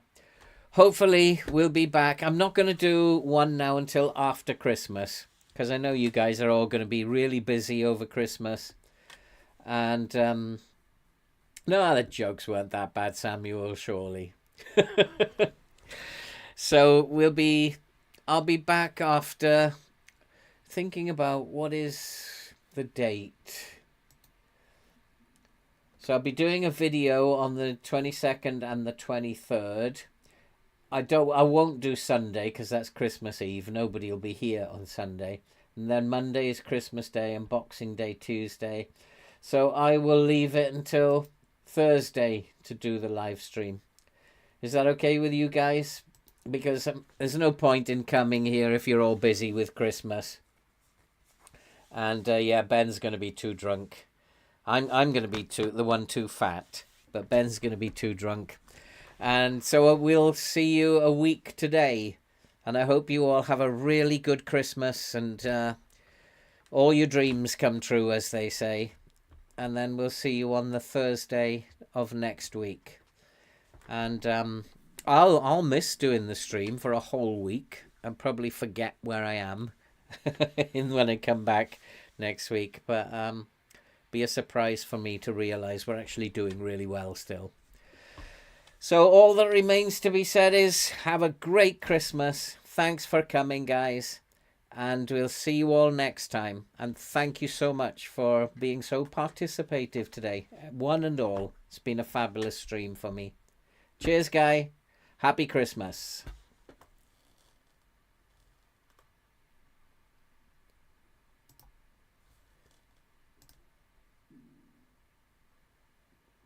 hopefully we'll be back. I'm not going to do one now until after Christmas, because I know you guys are all going to be really busy over Christmas. And no, the jokes weren't that bad, Samuel, surely. So I'll be back after thinking about what is the date. So I'll be doing a video on the 22nd and the 23rd. I won't do Sunday because that's Christmas Eve. Nobody will be here on Sunday. And then Monday is Christmas Day and Boxing Day Tuesday. So I will leave it until Thursday to do the live stream. Is that okay with you guys? Because there's no point in coming here if you're all busy with Christmas. And yeah, Ben's going to be too drunk. I'm going to be the one too fat, but Ben's going to be too drunk. And so we'll see you a week today. And I hope you all have a really good Christmas and all your dreams come true, as they say. And then we'll see you on the Thursday of next week. And I'll miss doing the stream for a whole week and probably forget where I am when I come back next week. But be a surprise for me to realise we're actually doing really well still. So all that remains to be said is have a great Christmas. Thanks for coming, guys. And we'll see you all next time. And thank you so much for being so participative today. One and all. It's been a fabulous stream for me. Cheers, Guy. Happy Christmas.